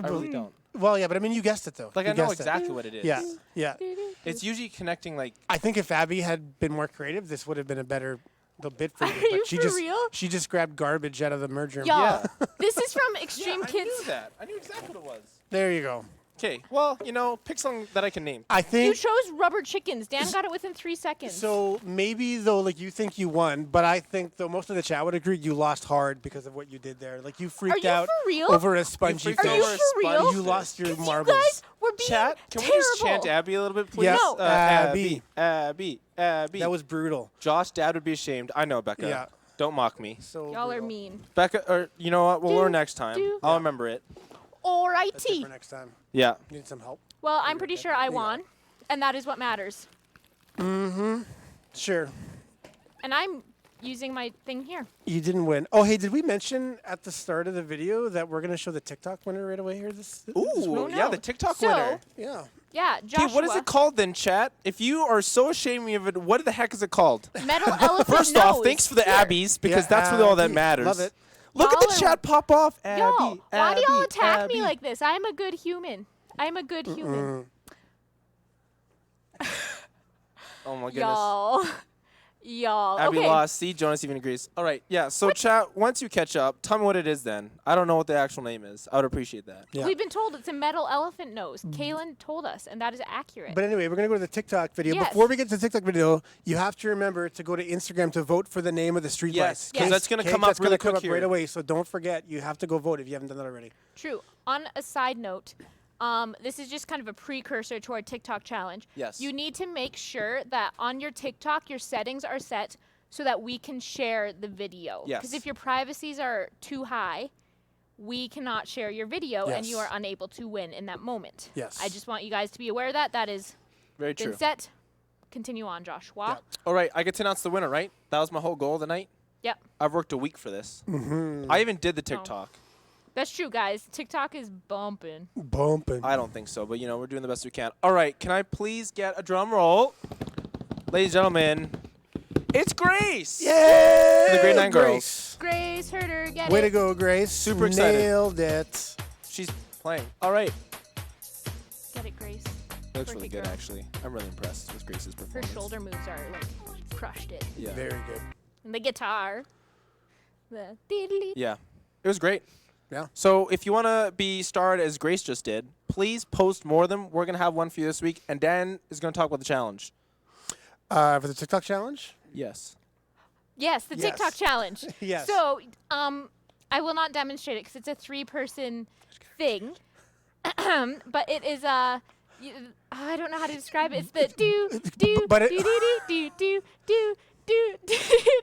I really don't.
Well, yeah, but I mean, you guessed it though.
Like
You
I know
guessed it.
exactly what it is.
Yeah, yeah.
It's usually connecting like.
I think if Abby had been more creative, this would have been a better little bit for you.
Are
but
you
she
for
just
real?
she just grabbed garbage out of the merger.
Y'all,
Yeah.
this is from
Yeah,
Extreme
I
Kids.
knew that. I knew exactly what it was.
There you go.
Okay. Well, pick something that I can name.
I
You
think
chose rubber chickens. Dan got it within 3 seconds.
so. Maybe though, like you think you won, but I think though most of the chat would agree you lost hard because of what you did there. Like you freaked
you
out
for real?
over a spongy
freaked
fish.
out over a
for real?
sponge
You
fish.
lost your
'Cause
marbles.
You guys were being
Chat, can we
terrible.
just chant Abby a little bit, please?
Yes.
No.
Abby.
Abby, Abby.
That was brutal.
Josh, Dad would be ashamed. I know, Becca.
Yeah.
Don't mock me.
So
Y'all are
brutal.
mean.
Becca, or you know what? We'll
Do,
learn next time.
do.
I'll remember it.
That's it
Alrighty.
for next time.
Yeah.
Need some help?
Well, I'm pretty sure I
you go.
won, and that is what matters.
Sure.
And I'm using my thing here.
You didn't win. Oh, hey, did we mention at the start of the video that we're going to show the TikTok winner right away here? This
Ooh,
week?
yeah,
no.
the TikTok
So-
winner.
Yeah.
Yeah,
Okay,
Joshua.
what is it called then, chat? If you are so ashamed of it, what the heck is it called?
Metal elephant
First off,
nose.
thanks for the
Here.
Abbies, because
Yeah,
that's really all that
Abby.
matters.
Love it.
Look at the
Y'all are-
chat pop off. Abby,
Y'all, why do y'all
Abby,
attack
Abby.
me like this? I'm a good human. I'm a good human.
Oh my goodness.
Y'all. Y'all.
Abby
Okay.
lost. See, Jonas even agrees. All right, yeah. So, chat, once you catch up, tell me what it is then. I don't know what the actual name is. I would appreciate that.
Yeah.
We've been told it's a metal elephant nose. Kaylin told us, and that is accurate.
But anyway, we're going to go to the TikTok video.
Yes.
Before we get to the TikTok video, you have to remember to go to Instagram to vote for the name of the street
Yes,
lights.
'cause
that's gonna come up
That's gonna
really
come
quick
up
here.
right away, so don't forget. You have to go vote if you haven't done that already.
True. On a side note, this is just kind of a precursor to our TikTok challenge.
Yes.
You need to make sure that on your TikTok, your settings are set so that we can share the video.
Yes.
Because if your privacies are too high, we cannot share your video and you
Yes.
are unable to win in that moment.
Yes.
I just want you guys to be aware of that. That is
Very
been
true.
set. Continue on, Joshua.
All right, I get to announce the winner, right? That was my whole goal of the night.
Yep.
I've worked a week for this.
Mm-hmm.
I even did the TikTok.
That's true, guys. TikTok is bumping.
Bumping.
I don't think so, but you know, we're doing the best we can. All right, can I please get a drum roll? Ladies and gentlemen, it's Grace!
Yay!
The Grade 9
Grace.
Grace Herder, get
Way
it.
to go, Grace.
Super excited.
Nailed it.
She's playing. All right.
Get it, Grace.
It looks
Work
really
it,
good,
girl.
actually. I'm really impressed with Grace's
Her
performance.
shoulder moves are like crushed it.
Yeah.
Very good.
And the guitar. The diddly.
Yeah. It was great.
Yeah.
So if you want to be starred as Grace just did, please post more of them. We're going to have one for you this week, and Dan is going to talk about the challenge.
For the TikTok challenge?
Yes.
Yes, the TikTok
Yes.
challenge.
Yes.
So, I will not demonstrate it because it's a 3-person thing. But it is I don't know how to describe it. It's the do
But it-
do do do do do do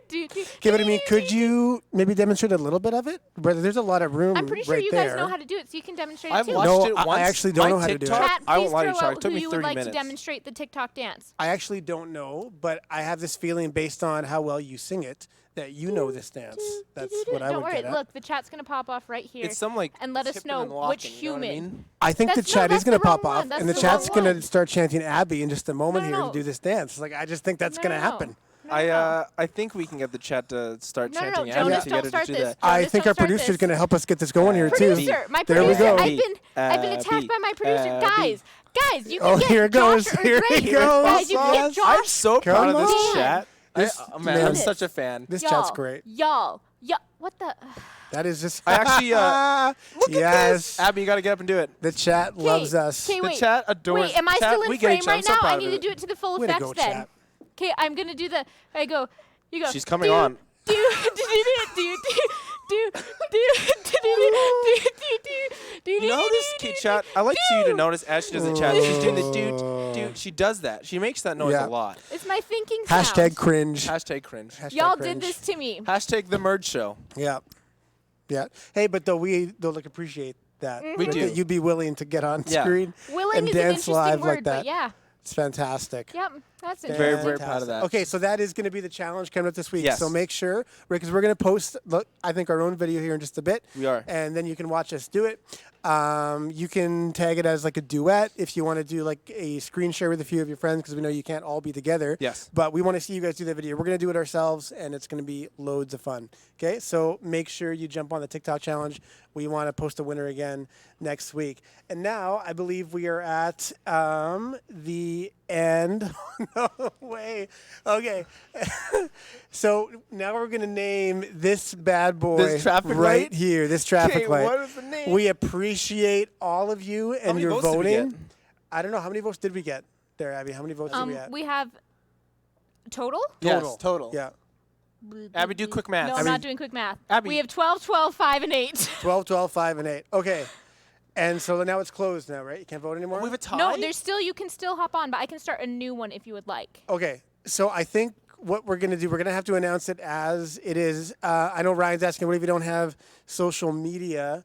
do do.
Okay, but I mean, could you maybe demonstrate a little bit of it? But there's a lot of room
I'm pretty sure
right
you
there.
guys know how to do it, so you can demonstrate
I've
it too.
watched
No,
it
I
once.
actually don't
My
know how to do it.
TikTok,
Chat,
I won't
please
lie to you,
throw
Chuck.
out
It took
who
me
you
30
would like
minutes.
to demonstrate the TikTok dance.
I actually don't know, but I have this feeling based on how well you sing it that you know this dance. That's what I
Don't
would
worry,
get at.
look, the chat's gonna pop off right here.
It's some like
And let us
tipping
know
and
which
locking, you know what I
human.
mean?
I think the
That's- no,
chat is
that's
going to
the wrong
pop
one.
off,
That's
and the
the
chat's
wrong
going to
one.
start chanting Abby in just a moment
No,
here
no.
to do this dance. Like I just think that's
No,
going to
no, no.
happen.
No, no.
I think we can get the chat to start
No, no, no,
chanting
Jonas,
Abby
don't
together
start
to do
this.
that.
I
Jonas,
think
don't
our
start
producer's
this.
going to help us get this going here too.
Producer, my
There we
producer.
go.
I've been attacked by my producer.
Abby.
Guys, you can
Oh,
get
here it
Josh
goes.
or
Here
Grace.
it goes.
Guys, you can get
I'm
Josh.
so proud of
Come
this
on.
chat.
This-
I'm
man,
such a fan.
This
y'all,
chat's great.
Y'all, what the?
That is just.
I actually,
look at
Yes,
this.
Abby, you got to get up and do it.
The chat loves us.
Okay,
The
wait.
chat adores.
Wait, am I
chat,
still
we
in
get
frame
each other. I'm
right
so
now?
proud
I
of
need to
it.
do it to the full
Way to
effects
go,
then.
chat.
Okay, I'm gonna do the. I go. You go.
She's coming on.
Do do do do do do do.
Notice, Kate chat. I like you to notice as she does the chat. She's doing the dude. She does that. She makes that noise
Yeah.
a lot.
It's my thinking sound.
Hashtag cringe.
Hashtag cringe.
Hashtag
Y'all
cringe.
did this to me.
Hashtag the merge show.
Yeah. Yeah. Hey, but though we like appreciate that.
Mm-hmm.
We
That
do.
You'd be willing to get on
Yeah.
screen
Willing
and
is an
dance
interesting
live
word,
like that.
but yeah.
It's fantastic.
Yep, that's
Very,
interesting.
very proud of that.
Okay, so that is going to be the challenge coming up this week.
Yes.
So make sure, because we're going to post, I think, our own video here in just a bit.
We are.
And then you can watch us do it. You can tag it as like a duet if you want to do like a screen share with a few of your friends, because we know you can't all be together.
Yes.
But we want to see you guys do that video. We're going to do it ourselves, and it's going to be loads of fun. Okay, so make sure you jump on the TikTok challenge. We want to post a winner again next week. And now I believe we are at the end. No way. Okay. So now we're going to name this bad boy
This traffic
right
light?
here. This traffic
Okay,
light.
what is the name?
We appreciate all of you and
many
your
votes did we
voting.
get?
I don't know. How many votes did we get there, Abby? How many votes did we get?
We have total.
Yes, total.
Yeah.
Abby, do quick math.
No,
I
I'm
mean-
not doing quick math.
Abby-
We have 12, 12, 5, and 8.
12, 12, 5, and 8. Okay. And so now it's closed now, right? You can't vote anymore?
We have a tie.
No, you can still hop on, but I can start a new one if you would like.
Okay, so I think what we're going to do, we're going to have to announce it as it is. I know Ryan's asking, what if you don't have social media?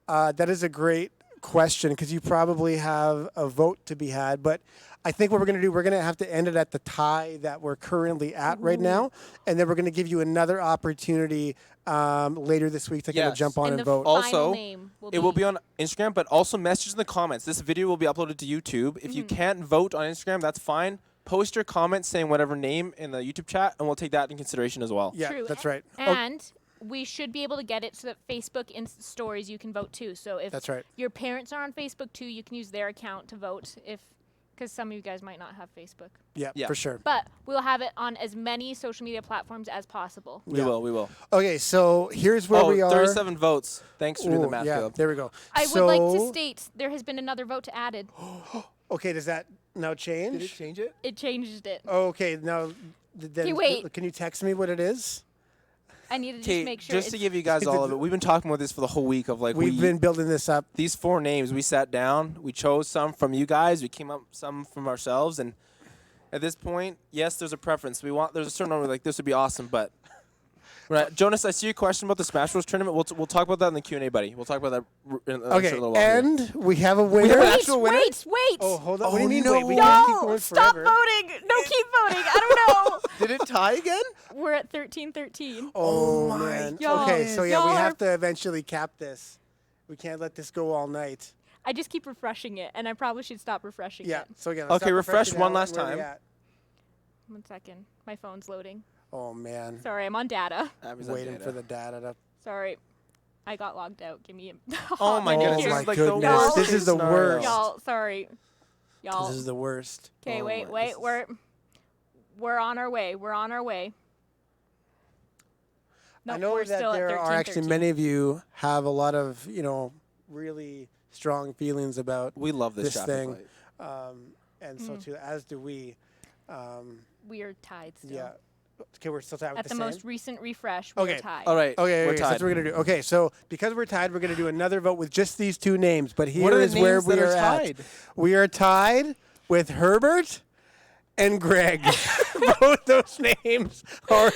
That is a great question because you probably have a vote to be had. But I think what we're going to do, we're going to have to end it at the tie that we're currently at right now. And then we're going to give you another opportunity later this week to kind of
Yes.
jump on and
the
vote.
final
Also,
name will
it will be on Instagram, but also message in the comments. This video will be uploaded to YouTube. If you can't vote on Instagram, that's fine. Post your comments saying whatever name in the YouTube chat, and we'll take that in consideration as well.
Yeah,
True.
that's right.
And we should be able to get it so that Facebook Insta stories you can vote too. So if
That's right.
your parents are on Facebook too, you can use their account to vote because some of you guys might not have Facebook.
Yeah,
Yeah.
for sure.
But we'll have it on as many social media platforms as possible.
We will. We will.
Okay, so here's where we are.
37 votes. Thanks for doing the
Ooh,
math,
yeah,
Caleb.
there we go.
I would like to
So-
state there has been another vote added.
Okay, does that now change?
Did it change it?
It changed it.
Okay, now then
Okay, wait.
can you text me what it is?
I need to just
Okay,
make sure.
just to
it's-
give you guys all of it, we've been talking about this for the whole week of like
We've been building this up.
these 4 names. We sat down, we chose some from you guys, we came up some from ourselves, and at this point, yes, there's a preference. There's a certain number like this would be awesome, but right, Jonas, I see your question about the Smash Bros tournament. We'll talk about that in the Q&A, buddy. We'll talk about that in a
Okay,
little while here.
and we have a winner.
have an
Wait,
actual winner?
wait.
Oh, hold on.
Oh,
what do you mean?
no.
Wait, we can't keep
Y'all,
going
stop
forever.
voting. No, keep voting. I don't know.
Did it tie again?
We're at 13-13.
Oh,
my
man.
Y'all-
Okay, so yeah, we
y'all
have
are-
to eventually cap this. We can't let this go all night.
I just keep refreshing it, and I probably should stop refreshing
Yeah.
it.
So again,
Okay, refresh one last
Where are we
time.
at?
1 second. My phone's loading.
Oh man,
Sorry, I'm on data.
Amazon
waiting
data.
for the data to.
Sorry. I got logged out. Give me a
Oh my
Oh
goodness,
Here.
this
my
is like the
goodness,
worst
this is the
scenario.
worst.
Y'all, sorry. Y'all.
This is the worst.
Okay,
Oh
wait.
my- this is-
We're on our way. We're on our way. No,
I know
we're
that
still
there
at
are actually
13-13.
many of you have a lot of really strong feelings about
We love this,
this
traffic
thing.
light.
And so too, as do we.
We are tied still.
Yeah. Okay, we're still tied with
At the
same.
most recent refresh,
Okay.
we're tied.
All right.
Okay,
we're
okay, so
tied.
that's what we're gonna do. Okay, so because we're tied, we're gonna do another vote with just these 2 names. But
What
here
are the
is where
names
we
that
are
are
at.
tied?
We are tied with Herbert and Greg. Both those names are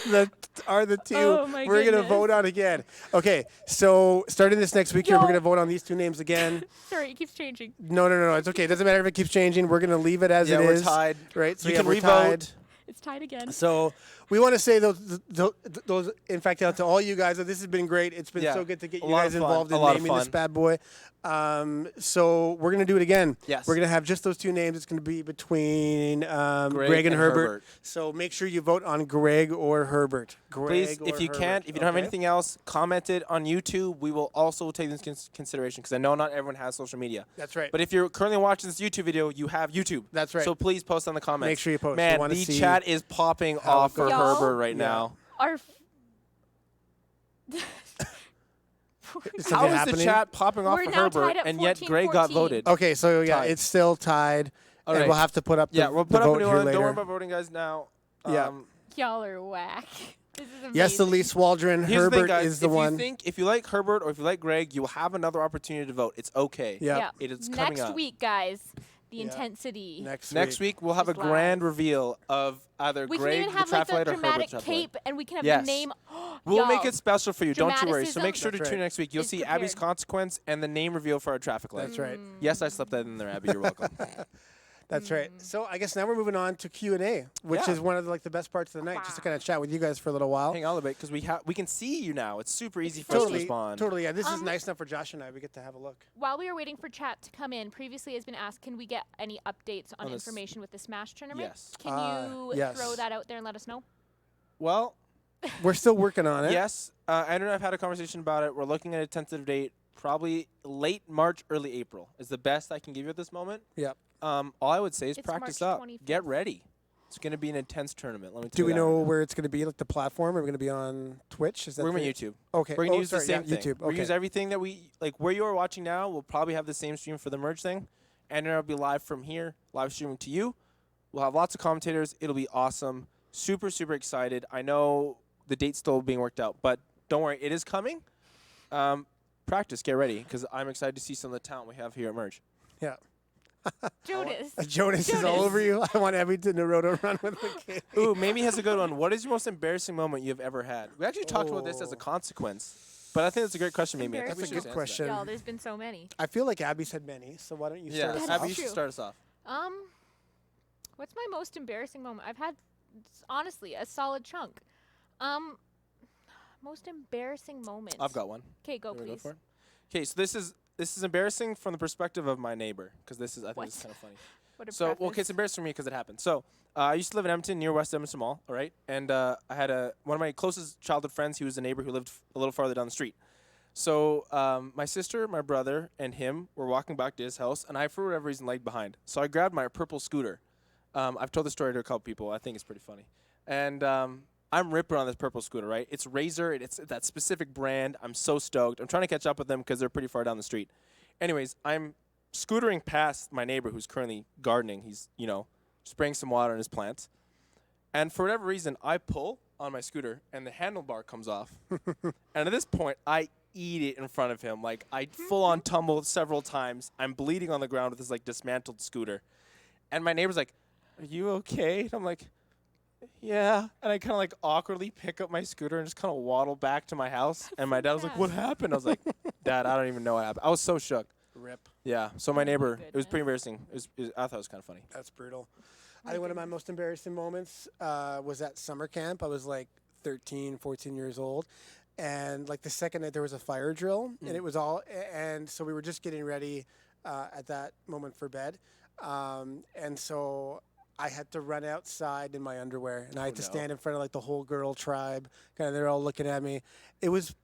the 2
Oh, my
we're gonna
goodness.
vote on again. Okay, so starting this next week here, we're
Yo.
gonna vote on these 2 names again.
Sorry, it keeps changing.
No, it's okay. It doesn't matter if it keeps changing. We're gonna leave it as
Yeah,
it
we're
is.
tied.
Right. So
You
yeah,
can
we're
revote.
tied.
It's tied again.
So we want to say those in fact out to all you guys. This has been great. It's been
Yeah,
so good to get
a
you
lot
guys
of fun,
involved
a
in
lot of
naming this
fun.
bad boy. So we're gonna do it again.
Yes.
We're gonna have just those 2 names. It's gonna be between Greg and
and
Herbert.
Herbert.
So make sure you vote on Greg or Herbert. Greg
Please,
or
if you
Herbert.
can't, if you don't have
Okay?
anything else, comment it on YouTube. We will also take this into consideration because I know not everyone has social media.
That's right.
But if you're currently watching this YouTube video, you have YouTube.
That's right.
So please post on the comments.
Make sure you post. We
Man,
wanna
the
see
chat is popping
how it
off for
goes.
Y'all?
Herbert right
Yeah.
now.
Our
Is
How
something
is
happening?
the chat popping off
We're
for
now
Herbert
tied at
and yet Greg got
14-14.
voted?
Okay, so yeah,
Tied.
it's still tied,
All
and
right.
we'll have to put up the,
Yeah, we'll
the
put up a
vote
new
here
one.
later.
Don't worry about voting, guys. Now.
Yeah.
y'all are whack. This is amazing.
Yes, Elise Waldron.
Here's the thing,
Herbert
guys.
is the
if
one.
if you like Herbert or if you like Greg, you will have another opportunity to vote. It's okay.
Yeah.
Yeah.
It is coming
Next
up.
week, guys. The
Yeah.
intensity.
Next week we'll have a
Is live.
grand reveal of either
We
Greg,
can even have
the
like the
traffic light, or
dramatic
Herbert
cape, and we can have
Yes.
the name.
We'll make
Y'all,
it special for you. Don't you worry. So make
dramaticism
sure to
That's
tune in
right.
next week. You'll
is
see Abby's
prepared.
consequence and the name reveal for our traffic light.
That's right.
Yes, I slept that in there, Abby. You're welcome.
That's right. So I guess now we're moving on to Q&A, which
Yeah.
is one of the best parts of the night, just to kind of chat with you guys for a little while.
Hang on a bit because we can see you now. It's super easy for us to
Totally,
respond.
totally. Yeah, this is nice enough for Josh and I. We get to have a look.
While we are waiting for chat to come in, previously has been asked, can we get any updates on
On this-
information with the Smash tournament?
Yes.
Can you
yes.
throw that out there and let us know?
Well,
We're still working on it.
yes. Andrew and I have had a conversation about it. We're looking at a tentative date, probably late March, early April is the best I can give you at this moment.
Yep.
All I would say is
It's
practice
March
up.
25th.
Get ready. It's going to be an intense tournament. Let me tell
Do
you
we
that
know
right now.
where it's going to be, like the platform? Are we going to be on Twitch? Is that
We're going
the-
to YouTube.
Okay.
We're going to
Oh,
use
sorry,
the same
yeah,
thing.
YouTube.
We'll
Okay.
use everything that we like. Where you are watching now, we'll probably have the same stream for the merge thing, and it'll be live from here, live streaming to you. We'll have lots of commentators. It'll be awesome. Super, super excited. I know the date's still being worked out, but don't worry, it is coming. practice, get ready, because I'm excited to see some of the talent we have here at Merge.
Yeah.
Jonas.
Jonas is all
Jonas.
over you. I want Abby to Naruto run with the kid.
Ooh, Mamie has a good one. What is your most embarrassing moment you've ever had? We actually talked about this as a
Oh.
consequence, but I think that's a great question, Mamie. I think
That's
we
a
should
good
just answer
question.
that.
Y'all, there's been so many.
I feel like Abby said many, so why don't you
Yeah,
start us
That is
Abby, you
off?
should
true.
start us off.
What's my most embarrassing moment? I've had, honestly, a solid chunk. Most embarrassing moment.
I've got one.
Okay, go
You wanna
please.
for it? Okay, so this is embarrassing from the perspective of my neighbor, because I think
What?
this is kind of funny.
What a
So, well, okay,
preface.
it's embarrassing for me because it happened. So, I used to live in Edmonton, near West Edmonton Mall, all right? And I had one of my closest childhood friends. He was a neighbor who lived a little farther down the street. So, my sister, my brother, and him were walking back to his house, and I, for whatever reason, lagged behind. So I grabbed my purple scooter. I've told the story to a couple people. I think it's pretty funny. And I'm ripping on this purple scooter, right? It's Razor. It's that specific brand. I'm so stoked. I'm trying to catch up with them because they're pretty far down the street. Anyways, I'm scootering past my neighbor who's currently gardening. He's, spraying some water on his plants. And for whatever reason, I pull on my scooter, and the handlebar comes off. And at this point, I eat it in front of him. Like, I full-on tumble several times. I'm bleeding on the ground with this, dismantled scooter. And my neighbor's like, "Are you okay?" And I'm like, "Yeah." And I kind of, awkwardly pick up my scooter and just kind of waddle back to my house. And my dad was like,
sad.
"What happened?" I was like, "Dad, I don't even know what happened." I was so shook.
Rip.
Yeah. So my
Oh my
neighbor, it was
goodness.
pretty embarrassing. I thought it was kind of funny.
That's brutal. I think one of my most embarrassing moments was at summer camp. I was 13, 14 years old. And the second night there was a fire drill, and it was and so we were just getting ready at that moment for bed. And so I had to run outside in my underwear, and I had to
no.
stand in front of the whole girl tribe. Kind of, they're all looking at me. It was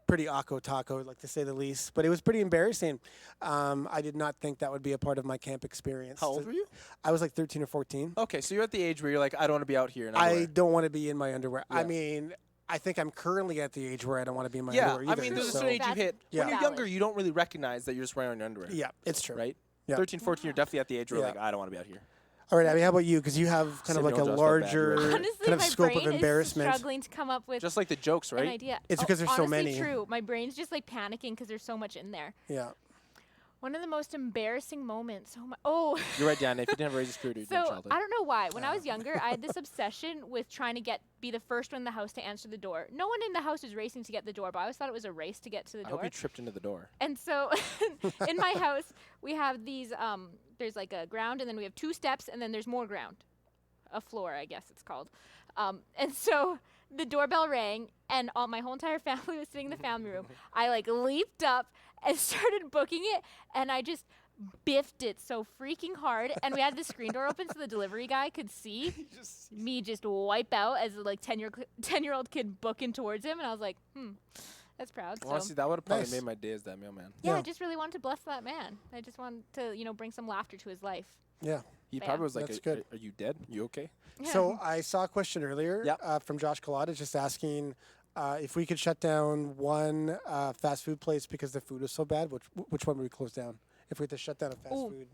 pretty taco, to say the least, but it was pretty embarrassing. I did not think that would be a part of my camp experience.
How old were you?
I was 13 or 14.
Okay, so you're at the age where you're like, I don't want to be out here in
I
underwear.
don't want to be in my underwear. I
Yeah.
mean, I think I'm currently at the age where I don't want to be in my
Yeah,
underwear either.
I mean, there's a
so-
certain age you
That's
hit.
Yeah.
When you're
valid.
younger, you don't really recognize that you're just wearing on your underwear.
Yeah, it's true.
Right?
Yeah.
13, 14, you're definitely at the age where
Yeah.
you're like, I don't want to be out here.
All right, Abby, how about you? Because you have kind of
Samuel
a
John's felt bad.
larger
Honestly,
kind of
my
scope
brain
of embarrassment.
is struggling to come up with
Just like the jokes,
an
right?
idea.
It's because there's so
honestly
many.
True. My brain's just panicking because there's so much in there.
Yeah.
One of the most embarrassing moments. Oh.
You're right, Dan. If you didn't have a razor scooter, you'd
So
childhood.
I don't know why. When I was younger, I had this obsession with trying to be the first one in the house to answer the door. No one in the house was racing to get the door, but I always thought it was a race to get to the
I
door.
hope you tripped into the door.
And so in my house, we have these, there's a ground, and then we have 2 steps, and then there's more ground. A floor, I guess it's called. And so the doorbell rang, and my whole entire family was sitting in the family room. I leaped up and started booking it, and I just biffed it so freaking hard. And we had the screen door open so the delivery guy could see me just wipe out as a 10-year-old kid booking towards him. And I was like, that's proud. So.
Honestly, that would have probably
Nice.
made my day as that mailman.
Yeah,
Yeah.
I just really wanted to bless that man. I just wanted to, bring some laughter to his life.
Yeah.
He
Yeah.
probably was like,
That's
are,
good.
are you dead? You okay?
So I saw a question earlier
Yep.
from Josh Collada just asking if we could shut down one fast food place because the food was so bad. Which one would we close down if we had to shut down a fast
Ooh.
food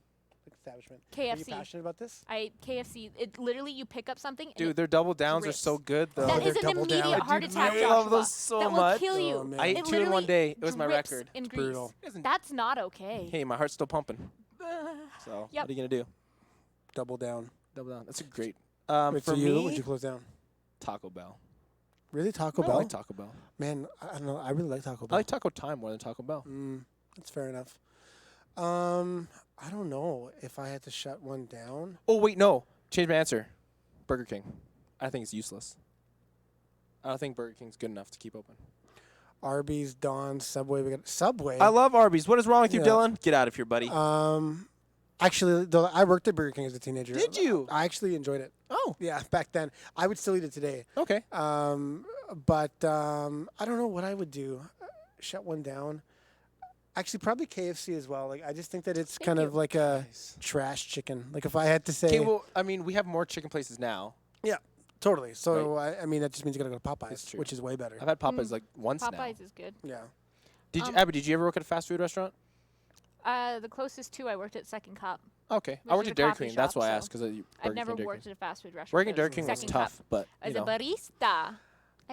establishment? Are you
KFC.
passionate about this?
KFC. It literally you pick up something. and
Dude,
it,
their double downs are
rips.
so good, though.
that
they're
is an
double down.
immediate
I
heart
do
attack,
I
Joshua.
love those so
that
much.
will kill you.
Oh, man.
I
It
ate 2 in one
literally
day. It was my
drips
record.
In
It's
grease.
brutal.
That's not okay.
Hey, my heart's still pumping. So,
Yep.
what are you going to do?
Double down.
Double down. That's a great.
Wait,
For
so you,
me,
would you close down?
Taco Bell.
Really, Taco
I
Bell?
like Taco Bell.
Man, I don't know. I really like Taco
I
Bell.
like Taco Time more than Taco Bell.
That's fair enough. I don't know if I had to shut one down.
Oh, wait, no. Change my answer. Burger King. I think it's useless. I don't think Burger King's good enough to keep open.
Arby's, Don's, Subway. We got Subway.
I love Arby's. What is wrong with you,
Yeah.
Dylan? Get out of here, buddy.
Actually, though, I worked at Burger King as a teenager.
Did you?
I actually enjoyed it.
Oh,
Yeah, back then. I would still eat it today.
okay.
But I don't know what I would do. Shut one down. Actually, probably KFC as well. I just think that it's kind of like a trash chicken. If I had to say.
Okay, well, I mean, we have more chicken places now.
Yeah, totally. So, I mean, that just means you got to go to Popeyes,
It's true.
which is way better.
I've had Popeyes once now.
Popeyes is good.
Yeah.
Abby, did you ever work at a fast food restaurant?
The closest 2 I worked at Second Cup.
Okay.
Which
I worked
is
at
a
Dairy
coffee
Queen. That's
shop,
why I
so
asked, because
I've never worked at a fast food restaurant.
Working
but
at Dairy
it
King was
Second
tough,
Cup.
but,
As
you
a
know.
barista.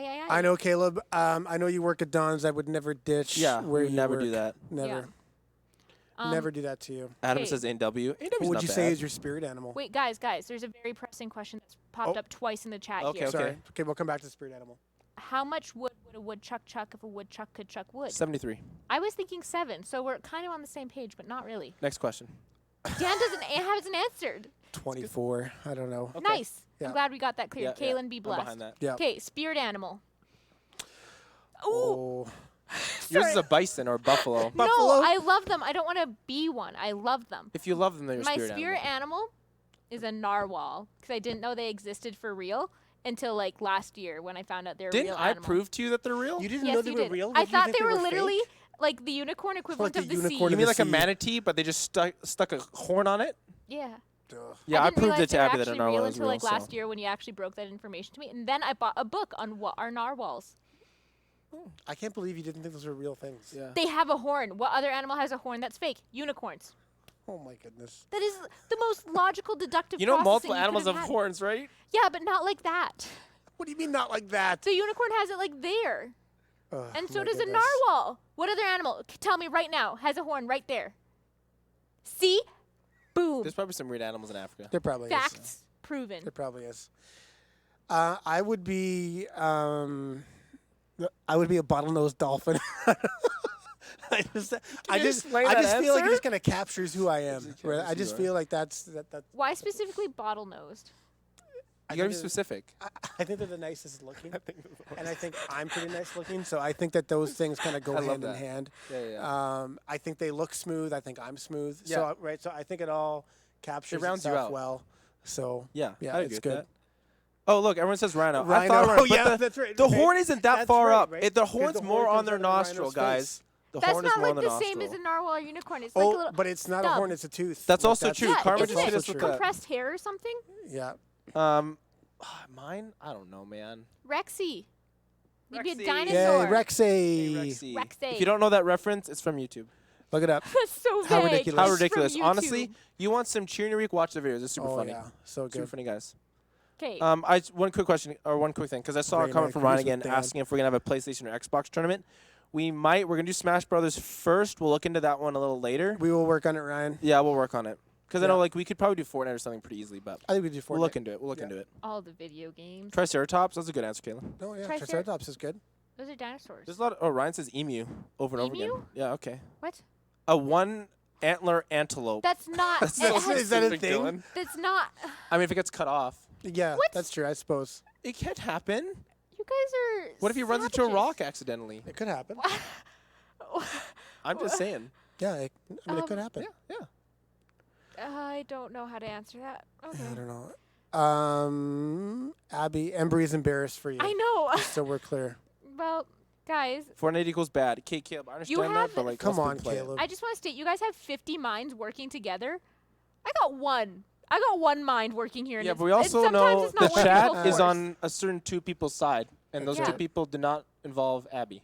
Aye.
I know, Caleb. I know you work at Don's. I would never ditch.
Yeah,
where
we would
you
never
work.
do that.
Never,
Yeah.
never do that to you.
Adam
Okay.
says NW. AW's
What would
not
you
bad.
say is your spirit animal?
Wait, guys, there's a very pressing question that's popped
Oh.
up twice in the chat
Okay,
here.
okay.
Sorry. Okay, we'll come back to the spirit animal.
How much wood would a woodchuck chuck if a woodchuck could chuck wood?
73.
I was thinking 7, so we're kind of on the same page, but not really.
Next question.
Dan hasn't answered.
24. I don't know.
Okay.
Nice.
Yeah.
I'm glad we got that cleared.
Yeah, yeah.
Kaylin, be
I'm
blessed.
behind that.
Yeah.
Okay, spirit animal. Ooh.
Oh.
Yours is
sorry.
a bison or a buffalo.
Buffalo?
No, I love them. I don't want to be one. I love them.
If you love them, then you're
My
spirit
spirit
animal.
animal is a narwhal because I didn't know they existed for real until like last year when I found out they're a
Didn't
real
I
animal.
prove to you that they're real?
You didn't
Yes,
know they
you
were
did.
real?
I
Did you
thought
think
they were
fake?
literally like the unicorn equivalent
the
of the
unicorn
sea.
of
You
the
mean like a
sea.
manatee, but they just stuck a horn on it?
Yeah.
Yeah, I
didn't
proved
realize
it to
they were
Abby that a
actually
narwhal
real
is
until
real.
like last year when you actually broke that information to me, and then I bought a book on what are narwhals.
I can't believe you didn't think those were real things.
Yeah.
They have a horn. What other animal has a horn that's fake? Unicorns.
Oh my goodness.
That is the most logical deductive.
You know
processing
multiple
you
animals
could
have
had.
horns, right?
Yeah, but not like that.
What do you mean not like that?
The unicorn has it like there,
Ugh,
and so
my
does
goodness.
a narwhal. What other animal? Tell me right now has a horn right there. See, boom.
There's probably some weird animals in Africa.
There probably is.
Facts proven.
There probably is. I would be a bottlenose dolphin. I just
you explain that
feel like it
answer?
just kind of captures who I am.
It
Right?
captures
I just
who you
feel like that.
Why specifically bottlenose?
You gotta be specific.
I think they're the nicest looking, and I think I'm pretty nice looking. So I think that those things kind of go
I love
hand in
that.
hand.
Yeah.
I think they look smooth. I think I'm smooth.
Yeah.
So right. So I think it all captures
rounds you
itself
out.
well. So
Yeah,
yeah,
I
it's
agree with
good.
that. Oh, look, everyone says rhino. I
Rhino.
thought rhino,
Oh,
but
yeah,
the,
that's right.
The
Right.
horn isn't that
That's
far
right,
up.
right?
The
'Cause
horn's
the
more
horn
on their
comes out of the
nostril,
rhino's
guys.
face.
The
That's
horn is
not
more
like
on
the
the
same as
nostril.
a narwhal or unicorn. It's
Oh,
like a little
but it's not
stub.
a horn; it's a tooth.
That's
Like,
also true.
Yeah,
Karma
isn't
just hit
it
us with that.
compressed hair or something?
Yeah.
Mine? I don't know, man.
Rexy. You'd be a
Rexy.
Yay,
dinosaur.
Rexy.
Rexy.
Rexy.
If you don't know that reference, it's from YouTube.
Look it up.
That's so
How
vague.
ridiculous.
How
It's from
ridiculous. Honestly,
YouTube.
you want some cheering your week, watch the videos. It's super
Oh
funny.
yeah, so
Super
good.
funny, guys.
'Kay.
One quick question, or one quick thing, because I saw a
Great
comment
night.
from Ryan
Cruise with
again
Dan.
asking if we're going to have a PlayStation or Xbox tournament. We're going to do Smash Brothers first. We'll look into that one a little later.
We will work on it, Ryan.
Yeah, we'll work on it. Because I
Yeah.
know we could probably do Fortnite or something pretty easily, but
I think we do
we'll
Fortnite.
look into it. We'll look
Yeah.
into it.
All the video games.
Triceratops, that's a good answer, Kayla.
No, yeah,
Tricer-
Triceratops is good.
Those are dinosaurs.
There's a lot Ryan says emu over and over
Emu?
again. Yeah, okay.
What?
A one antler antelope.
That's not.
That's
it
so
has-
Is that a
specific,
thing?
Dylan.
That's not.
I mean, if it gets cut off,
Yeah,
What?
that's true. I suppose
it can't happen.
You guys are.
What if he runs into a
savages.
rock accidentally?
it could happen.
I'm just saying.
Yeah, it could happen.
Yeah.
I don't know how to answer that. Okay.
I don't know. Abby, Embry's embarrassed for you.
I know.
So we're clear.
Well, guys,
Fortnite equals bad. Okay, Caleb, I understand that,
have-
but like,
Come
let's
on,
play it.
Caleb.
I just want to state you guys have 50 minds working together. I got one. I got one mind working here. and
Yeah,
it's-
but we
it's-
also
sometimes
know
it's
the
not working
chat
full
is
force.
on a certain two people's side, and those
Yeah.
two people do not involve Abby.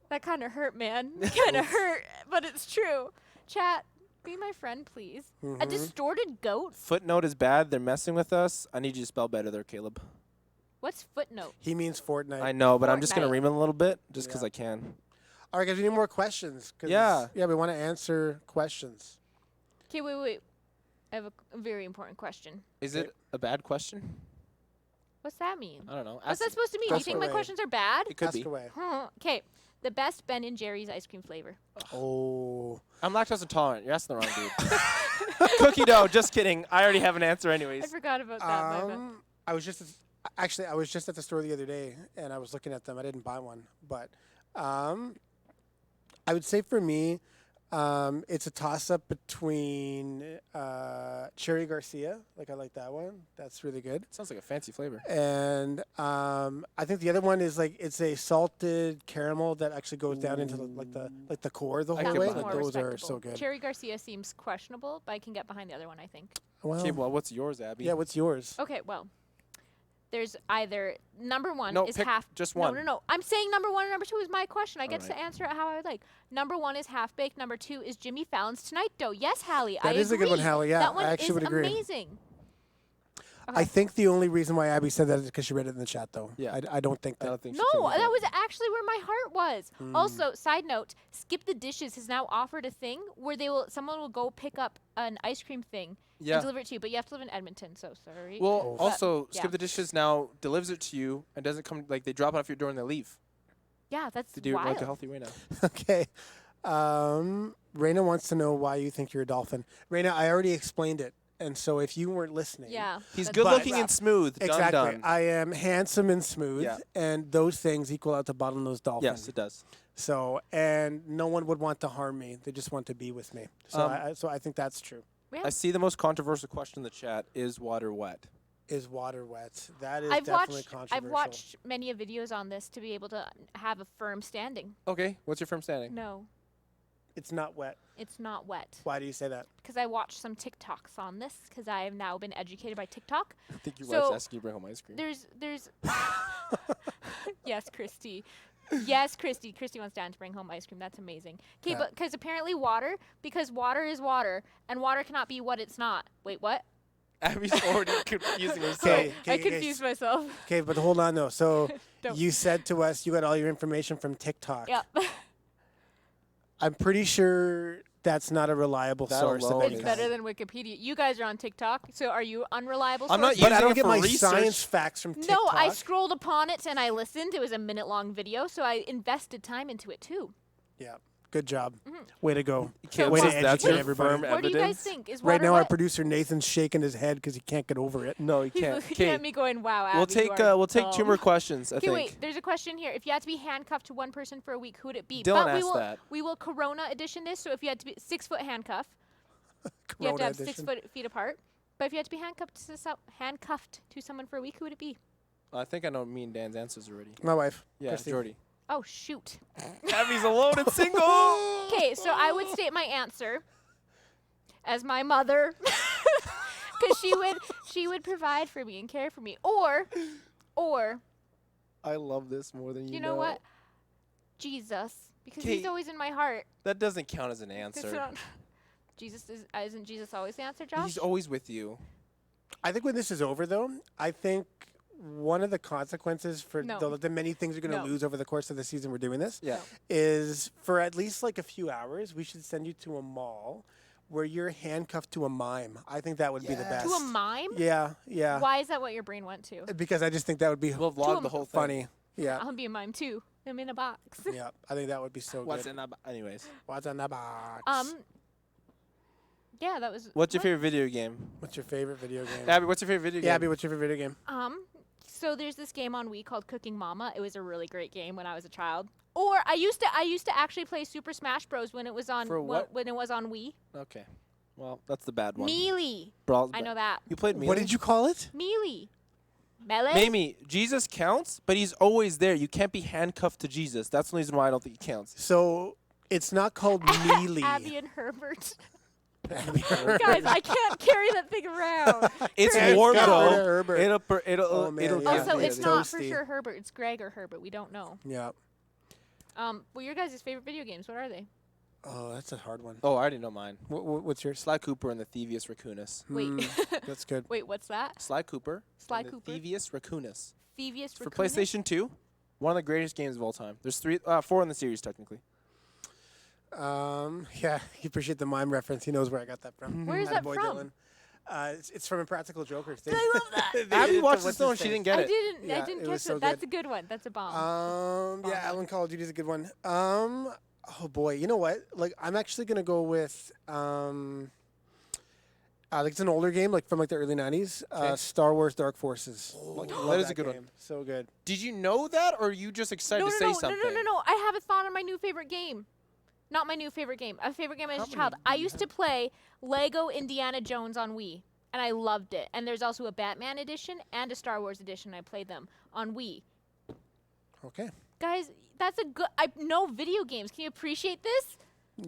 That kind of hurt, man. Kind of hurt, but it's true. Chat, be my friend, please. A
Mhm.
distorted goat?
Footnote is bad. They're messing with us. I need you to spell better there, Caleb.
What's footnote?
He means Fortnite.
I know, but I'm just gonna
Fortnite.
ream it a little bit, just because
Yeah.
I can.
All right, guys, we need more questions. 'Cause,
Yeah.
Yeah, we want to answer questions.
Okay, wait. I have a very important question.
Is it a bad question?
What's that mean?
I don't know.
What's
Ask
that
it.
supposed to mean? Do you
Ask
think my
away.
questions are bad?
It could
Ask
be.
away.
Okay. The best Ben and Jerry's ice cream flavor.
Oh.
I'm lactose intolerant. You're asking the wrong dude. Cookie dough. Just kidding. I already have an answer,
I
anyways.
forgot about that. my bad.
I was just I was just at the store the other day and I was looking at them. I didn't buy one, but I would say for me, it's a toss up between Cherry Garcia. Like I like that one. That's really good.
Sounds like a fancy flavor.
And I think the other one is like it's a salted caramel that actually goes down into the core the
I
whole
get
way.
behind
Like
that.
those are
respectable.
so good.
Cherry Garcia seems questionable, but I can get behind the other one, I think.
Well,
Okay, well, what's yours, Abby?
yeah. What's yours?
Okay, well, there's either number one
No,
is
pick
half.
just
No,
one.
no. I'm saying number one and number two is my question. I get
Alright.
to answer it how I would like. Number one is half baked. Number two is Jimmy Fallon's Tonight Dough. Yes, Hallie.
That is a good one,
agree.
Hallie, yeah,
that one
I actually
is
would agree.
amazing.
I think the only reason why Abby said that is because she read it in the chat, though.
Yeah.
I don't think
I
that.
don't think she
No,
can do
that was actually where my heart was.
Hmm.
Also, side note, Skip the Dishes has now offered a thing where someone will go pick up an ice cream thing
Yeah.
and deliver it to you, but you have to live in Edmonton, so sorry.
Well,
Oh.
also,
But, yeah.
Skip the Dishes now delivers it to you and doesn't come, like, they drop it off your door and they leave.
Yeah, that's
They do it
wild.
like a healthy way now.
Okay. Raina wants to know why you think you're a dolphin. Raina, I already explained it. And so if you weren't listening.
Yeah.
He's
that's
good
But-
looking and smooth.
Exactly.
Done, done.
I am handsome and smooth.
Yeah.
And those things equal out to bottlenose dolphin.
Yes, it does.
So, and no one would want to harm me. They just want to be with me. So, I think that's true.
Yeah.
I see the most controversial question in the chat is water wet?
Is water wet? That is
I've
definitely
watched
controversial.
I've watched many videos on this to be able to have a firm standing.
Okay, what's your firm standing?
No,
It's not wet.
it's not wet.
Why do you say that?
Because I watched some TikToks on this because I have now been educated by TikTok.
I think your
So,
wife's asking you to bring home ice cream.
There's yes, Christy. Yes, Christy. Christy wants Dan to bring home ice cream. That's amazing. Okay,
Yeah.
but because apparently because water is water, and water cannot be what it's not. Wait, what?
Abby's already confusing herself.
Okay.
I confused myself.
Okay, but hold on though. So
Don't.
you said to us you got all your information from TikTok.
Yep.
I'm pretty sure that's not a reliable
That
source. of
alone
any
It's
is-
kind.
better than Wikipedia. You guys are on TikTok, so are you unreliable?
I'm not
sources?
But I
using
don't
it
get
for
my
research.
science facts from TikTok.
No, I scrolled upon it and I listened. It was a minute-long video, so I invested time into it too.
Yeah. Good job.
Mm-hmm.
Way to go.
Can't
Way to
say that's
educate
your
everybody.
firm
What do you guys
evidence.
think? Is water
Right now, our
wet?
producer Nathan's shaking his head because he can't get over it.
No, you
He's
can't.
looking
Okay,
at me going, "Wow, Abby,
we'll
you
take
are
two
dumb."
more questions. I
Okay,
think.
wait. There's a question here. If you had to be handcuffed to one person for a week, who would it be?
Dylan
but we
asked
will
that.
we will Corona edition this. So if you had to be 6-foot handcuff, you have
Corona
to have
edition.
6 feet apart. But if you had to be handcuffed to someone for a week, who would it be?
I think I know me and Dan's answers already.
My wife.
Yeah,
Christy.
Jordy.
Oh shoot.
Abby's alone and single.
Okay, so I would state my answer as my mother, because she would provide for me and care for me, or
I love this more than
you know what, Jesus, because
Okay.
he's always in my heart.
That doesn't count as an
It's
answer.
not- isn't Jesus always the answer, Josh?
He's always with you.
I think when this is over, though, I think one of the consequences for
No.
the many things you're going to
No.
lose over the course of the season we're doing this
Yeah.
is for at least like a few hours, we should send you to a mall where you're handcuffed to a mime. I think that would be the best.
To a mime?
Yeah, yeah.
Why is that what your brain went to?
Because I just think that would be
We'll
To
vlog
a
the whole thing.
funny. Yeah,
I'll be a mime too. I'm in a box.
yeah. I think that would be so
What's
good.
in that? Anyways,
What's in the box?
Yeah, that was.
what's your
what?
favorite video game?
What's your favorite video game?
Abby, what's your favorite video game?
Yeah, Abby, what's your favorite video game?
So there's this game on Wii called Cooking Mama. It was a really great game when I was a child. Or I used to actually play Super Smash Bros when it was on
For what?
when it was on Wii.
Okay. Well, that's the bad one.
Melee.
Brawl's
I
bad.
know that.
You played Melee?
What did you call it?
Melee. Melee.
Mamie, Jesus counts, but he's always there. You can't be handcuffed to Jesus. That's the reason why I don't think he counts.
So it's not called Melee.
Abby and Herbert.
Abby.
Guys, I can't carry that thing around.
It's
It's
warm
got rid of
though.
Herbert.
It'll
Oh, man,
it'll
yeah.
Also,
Yeah,
it's
yeah.
not for
Toasty.
sure Herbert. It's Greg or Herbert. We don't know.
Yeah.
Well, your guys' favorite video games, what are they?
Oh, that's a hard one.
Oh, I already know mine.
What's yours?
Sly Cooper and the Thievius Raccoonus.
Wait.
That's good.
Wait, what's that?
Sly Cooper.
Sly
and the
Cooper?
Thievius Raccoonus.
Thievius
For
Raccoonus?
PlayStation 2, one of the greatest games of all time. There's 4 in the series technically.
Yeah, you appreciate the mime reference. He knows where I got that from.
Where is that
Attaboy
from?
Dylan. It's from Impractical Jokers.
I love that.
They
Abby
did it
watched
to
the stone.
what's-his-face.
She didn't get
I
it.
didn't.
Yeah,
I didn't
it
catch
was so
it. That's
good.
a good one. That's a bomb.
Yeah, Alan Call of Duty is a good one. Oh boy, you know what? Like, I'm actually gonna go with like it's an older game, like from like the early '90s.
Okay.
Star Wars Dark Forces. Like, love
that is a good one.
game. So good.
Did you know that, or are you just excited
no,
to
no,
say
no,
something?
no, no, no, no. I have a thought on my new favorite game. Not my new favorite game. A favorite game as a child. I used to play Lego Indiana Jones on Wii, and I loved it. And there's also a Batman edition and a Star Wars edition. I played them on Wii.
Okay.
Guys, that's a good. I know video games. Can you appreciate this?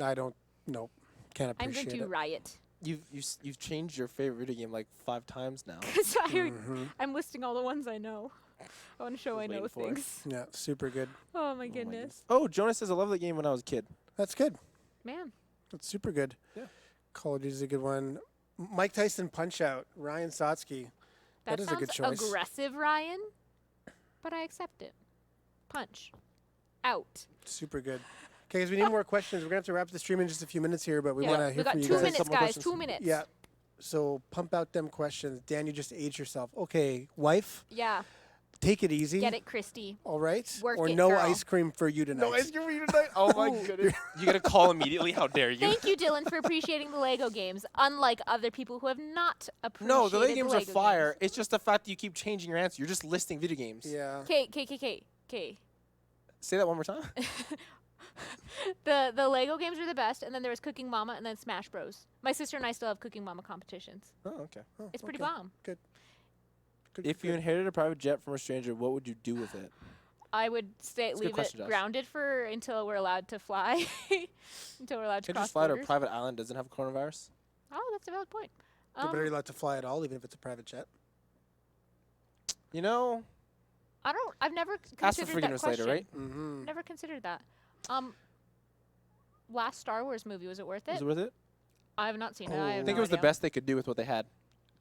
I don't. Nope. Can't
I'm
appreciate
going to
it.
riot.
You've changed your favorite video game like 5 times now.
Because
Mm-hmm.
I'm listing all the ones I know. I want to show
Was
I know
waiting for it.
things.
Yeah, super good.
Oh my goodness.
Oh, Jonas says I love the game when I was a kid.
That's good.
Man.
That's super good.
Yeah.
Call of Duty is a good one. Mike Tyson Punch Out. Ryan Sotsky.
That
is a
sounds
good choice.
aggressive, Ryan, but I accept it. Punch. Out.
Super good. Okay, guys, we need more questions. We're gonna have to wrap the stream in just a few minutes here, but we
Yeah,
want to
we
hear
got
from you
2
guys.
minutes,
Some more
guys.
questions.
2 minutes.
Yeah. So pump out them questions. Dan, you just aged yourself. Okay, wife,
Yeah.
take it easy.
Get it, Christy.
All right.
Work
or
it,
no
girl.
ice cream for you tonight.
No ice cream for you tonight. Oh my goodness! You gotta call immediately. How dare you?
Thank you, Dylan, for appreciating the Lego games, unlike other people who have not appreciated
No, the Lego games are
Lego
fire.
games.
It's just the fact that you keep changing your answer. You're just listing video games.
Yeah.
Okay.
Say that one more time.
The Lego games are the best, and then there was Cooking Mama, and then Smash Bros. My sister and I still have Cooking Mama competitions.
Oh, okay.
Oh,
It's pretty
okay.
bomb.
Good,
If you
good.
inherited a private jet from a stranger, what would you do with it?
I would
That's a good
leave
question,
it
Josh.
grounded for until we're allowed to fly, until we're allowed to
Could you
cross
just fly to a
borders.
private island that doesn't have coronavirus?
Oh, that's a valid point.
But are you allowed to fly at all, even if it's a private jet?
You know,
I've never
ask for
considered that
forgiveness
question.
later, right?
Mm-hmm.
Never considered that. Last Star Wars movie, was it worth it?
Was it worth it?
I have not seen it.
Oh.
I
I
have
think
no
it was the
idea.
best they could do with what they had.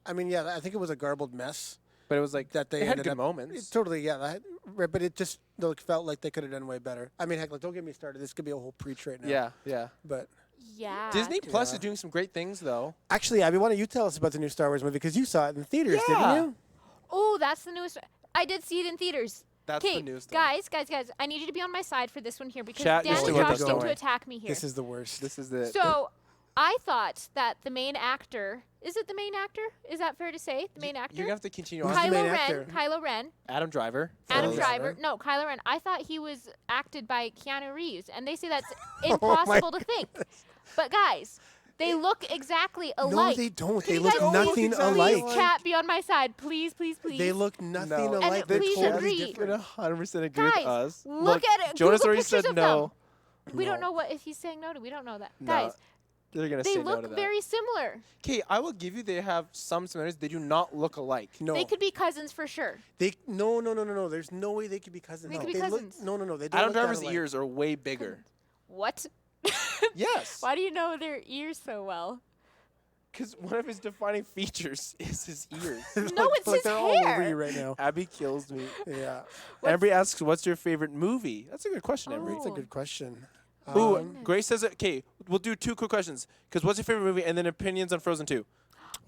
I mean, yeah, I think it was a garbled mess
But it was like
that they
it had
ended
good
up.
moments.
Totally, yeah. Right, but it just felt like they could have done way better. I mean, heck, like, don't get me started. This could be a whole preach right now.
Yeah.
But
Yeah.
Disney Plus
Yeah.
is doing some great things though.
actually, Abby, why don't you tell us about the new Star Wars movie? Because you saw it in theaters,
Yeah.
didn't you?
Oh, that's the newest. I did see it in theaters.
That's the
Okay,
news. thing.
guys, I need you to be on my side for this one here because
Chat,
Dan
you're
and
still with
Josh
us,
seem
don't
to
worry.
attack me here.
This is the worst.
This is the
So, I thought that the main actor is it the main actor? Is that fair to say? The main actor?
You have to continue
Who's
on.
the main
Kylo
actor?
Ren. Kylo Ren.
Adam Driver.
Adam
Oh,
Driver.
Driver.
No, Kylo Ren. I thought he was acted by Keanu Reeves, and they say that's
Oh my
impossible to think. But guys, they look exactly
No,
alike.
they don't.
Can
They
you
look
guys
nothing
please,
alike.
Please, chat, be on my side, please, please, please.
They look nothing
No.
alike.
And
They're
please
totally
agree.
different.
100% agree with
Guys,
us.
look at it.
Jonas
Google
already
pictures
said
of
no.
We don't
No.
know what if he's saying no to. We don't know that,
No,
guys.
They're gonna
They
say no to
look
that.
very similar.
Okay, I will give you they have some similarities. They do not look alike.
No,
They could be cousins for sure.
no. There's no way they could be cousins.
They
no.
could be
Look,
cousins.
no. They don't
Adam
look that
Driver's
alike.
ears are way bigger.
What?
Yes.
Why do you know their ears so well?
Because one of his defining features is his ears.
No, it's
Like,
his
they're all over
hair.
you right now.
Abby kills me.
Yeah,
Embry asks, "What's your favorite movie?" That's a good question, Embry.
that's a
Oh.
good question.
Ooh,
Um,
Grace says, "Okay, we'll do 2 quick questions. Because what's your favorite movie, and then opinions on Frozen 2."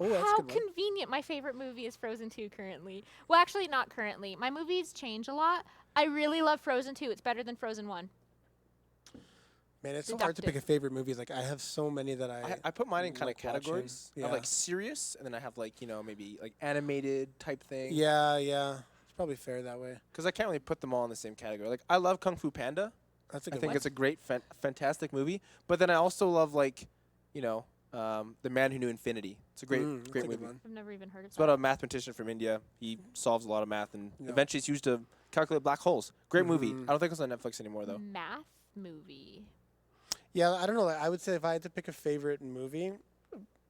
oh, that's a
How
good one.
convenient. My favorite movie is Frozen 2 currently. Well, actually, not currently. My movies change a lot. I really love Frozen 2. It's better than Frozen 1.
Man, it's so hard to pick a
Deductive.
favorite movie. Like I have so many that
I put mine in kind of
like watching.
categories. I have
Yeah.
like serious, and then I have like maybe like animated type thing.
Yeah. It's probably fair that way.
Because I can't really put them all in the same category. Like I love Kung Fu Panda.
That's a
I
good
think
one.
it's a great, fantastic movie. But then I also love like, The Man Who Knew Infinity. It's a great,
That's
great
a good
movie.
one.
I've never even heard of
It's
that.
about a mathematician from India. He solves a lot of math, and
No.
eventually it's used to calculate black holes. Great movie.
Mhm.
I don't think it's on Netflix anymore though.
Math movie.
Yeah, I don't know. Like, I would say if I had to pick a favorite movie,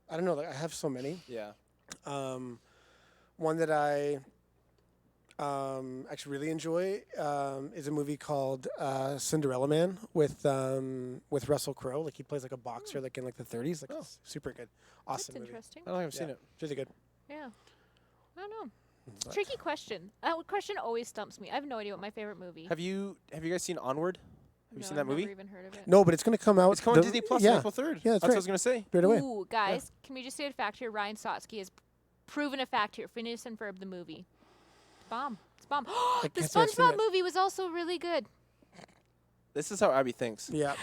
I don't know. Like, I have so many.
Yeah.
One that I actually really enjoy is a movie called Cinderella Man with Russell Crowe. Like he plays like a boxer, like in like the 30s. Like it's super good, awesome
That's
movie.
interesting.
I don't think I've seen
Yeah.
it.
It's really good.
Yeah. I don't know.
But-
Tricky question. That question always stumps me. I have no idea what my favorite movie.
Have you guys seen Onward? Have you
No,
seen that
I've
movie?
Never even heard of it.
No, but it's gonna come out.
It's coming to Disney Plus
yeah,
on April 3rd.
Yeah, that's
that's what I
right.
was gonna say.
Straight away.
Ooh, guys, can we just say a fact here? Ryan Sotsky has proven a fact here. Phineas and Ferb, the movie. It's bomb. It's bomb. The
can't say I've seen
SpongeBob
it.
movie was also really good.
This is how Abby thinks.
Yeah.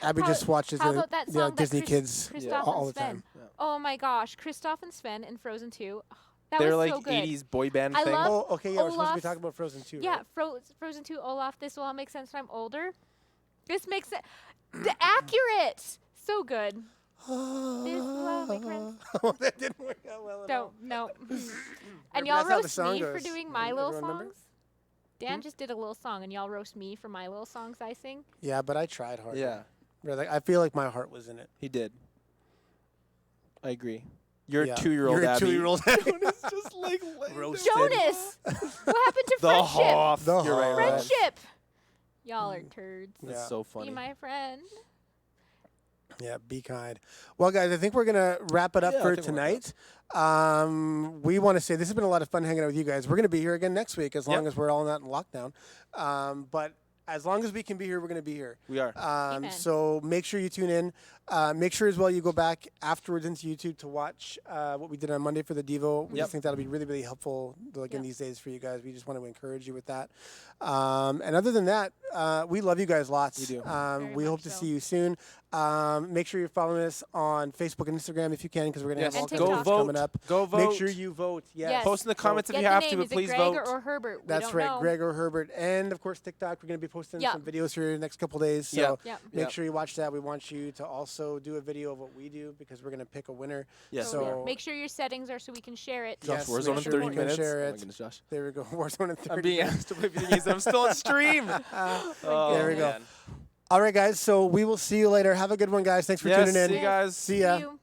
Abby
How-
just watches
How
the
about that
yeah,
song that
Disney
Chris-
Kids
Kristoff
all
and
the
Sven.
time.
Yeah.
Oh my gosh, Kristoff and Sven in Frozen 2. Oh, that
They're
was
like
so good.
80s boy band
I
thing.
love-
Oh, okay. Yeah, we're supposed to be
Olaf-
talking about Frozen 2.
Yeah,
Right?
Frozen 2, Olaf, this will all make sense when I'm older. This makes it accurate. So good. This will all make sense.
Oh, that didn't work out well at all.
Don't, no.
But
And y'all
that's how the
roast
song
me for
goes.
doing my little
Everyone remember?
songs? Dan just did a little song, and y'all roast me for my little songs I sing?
Yeah, but I tried hard.
Yeah,
Like, I feel like my heart was in it.
he did. I agree. You're
Yeah.
a 2-year-old
You're a
Abby.
2-year-old Abby.
Jonas just like
Roasted.
Jonas! What happened to
The
friendship?
Hoff.
The
You're right,
Hoff.
right.
Friendship! Y'all are turds.
That's
Yeah.
so
Be
funny.
my friend.
Yeah, be kind. Well, guys, I think we're gonna wrap it up
Yeah, I
for
think we're
tonight. We want to say this has been a lot of fun hanging out with you guys. We're gonna be here again next week as long
Yep.
as we're all not in lockdown. But as long as we can be here, we're gonna be here.
We are.
Amen.
So make sure you tune in. Make sure as well you go back afterwards into YouTube to watch what we did on Monday for the Devo. We
Yep.
just think that'll be really, really helpful like in
Yep.
these days for you guys. We just want to encourage you with that. And other than that, we love you guys lots.
We do.
Very
We hope
much
to
so.
see you soon. Make sure you're following us on Facebook and Instagram if you can, because we're going to
Yes.
have all
And
kinds of
TikTok.
things
Go
coming
vote.
up.
Go vote.
Make sure you vote. Yes.
Yes.
Post in the comments if
Get
you
the
have
name.
to, but
Is it
please
Greg
vote.
or Herbert? We
That's
don't
right,
know.
Greg or Herbert, and of course TikTok. We're going to be posting
Yeah.
some videos here in the next couple days. So
Yeah.
Yep.
make
Yep.
sure you watch that. We want you to also do a video of what we do because we're going to pick a winner.
Yes.
So-
Totally. Make sure your settings are so we can share it.
Yes,
Josh, Warzone
make
in
sure
30
you can
minutes.
share
Oh
it.
my goodness, Josh.
There we go. Warzone in 30
I'm being
minutes.
asked to play video games. I'm still on stream. Oh,
There we go.
man.
All right, guys. So we will see you later. Have a good one, guys. Thanks for
Yes,
tuning in.
see you guys.
See ya.
you.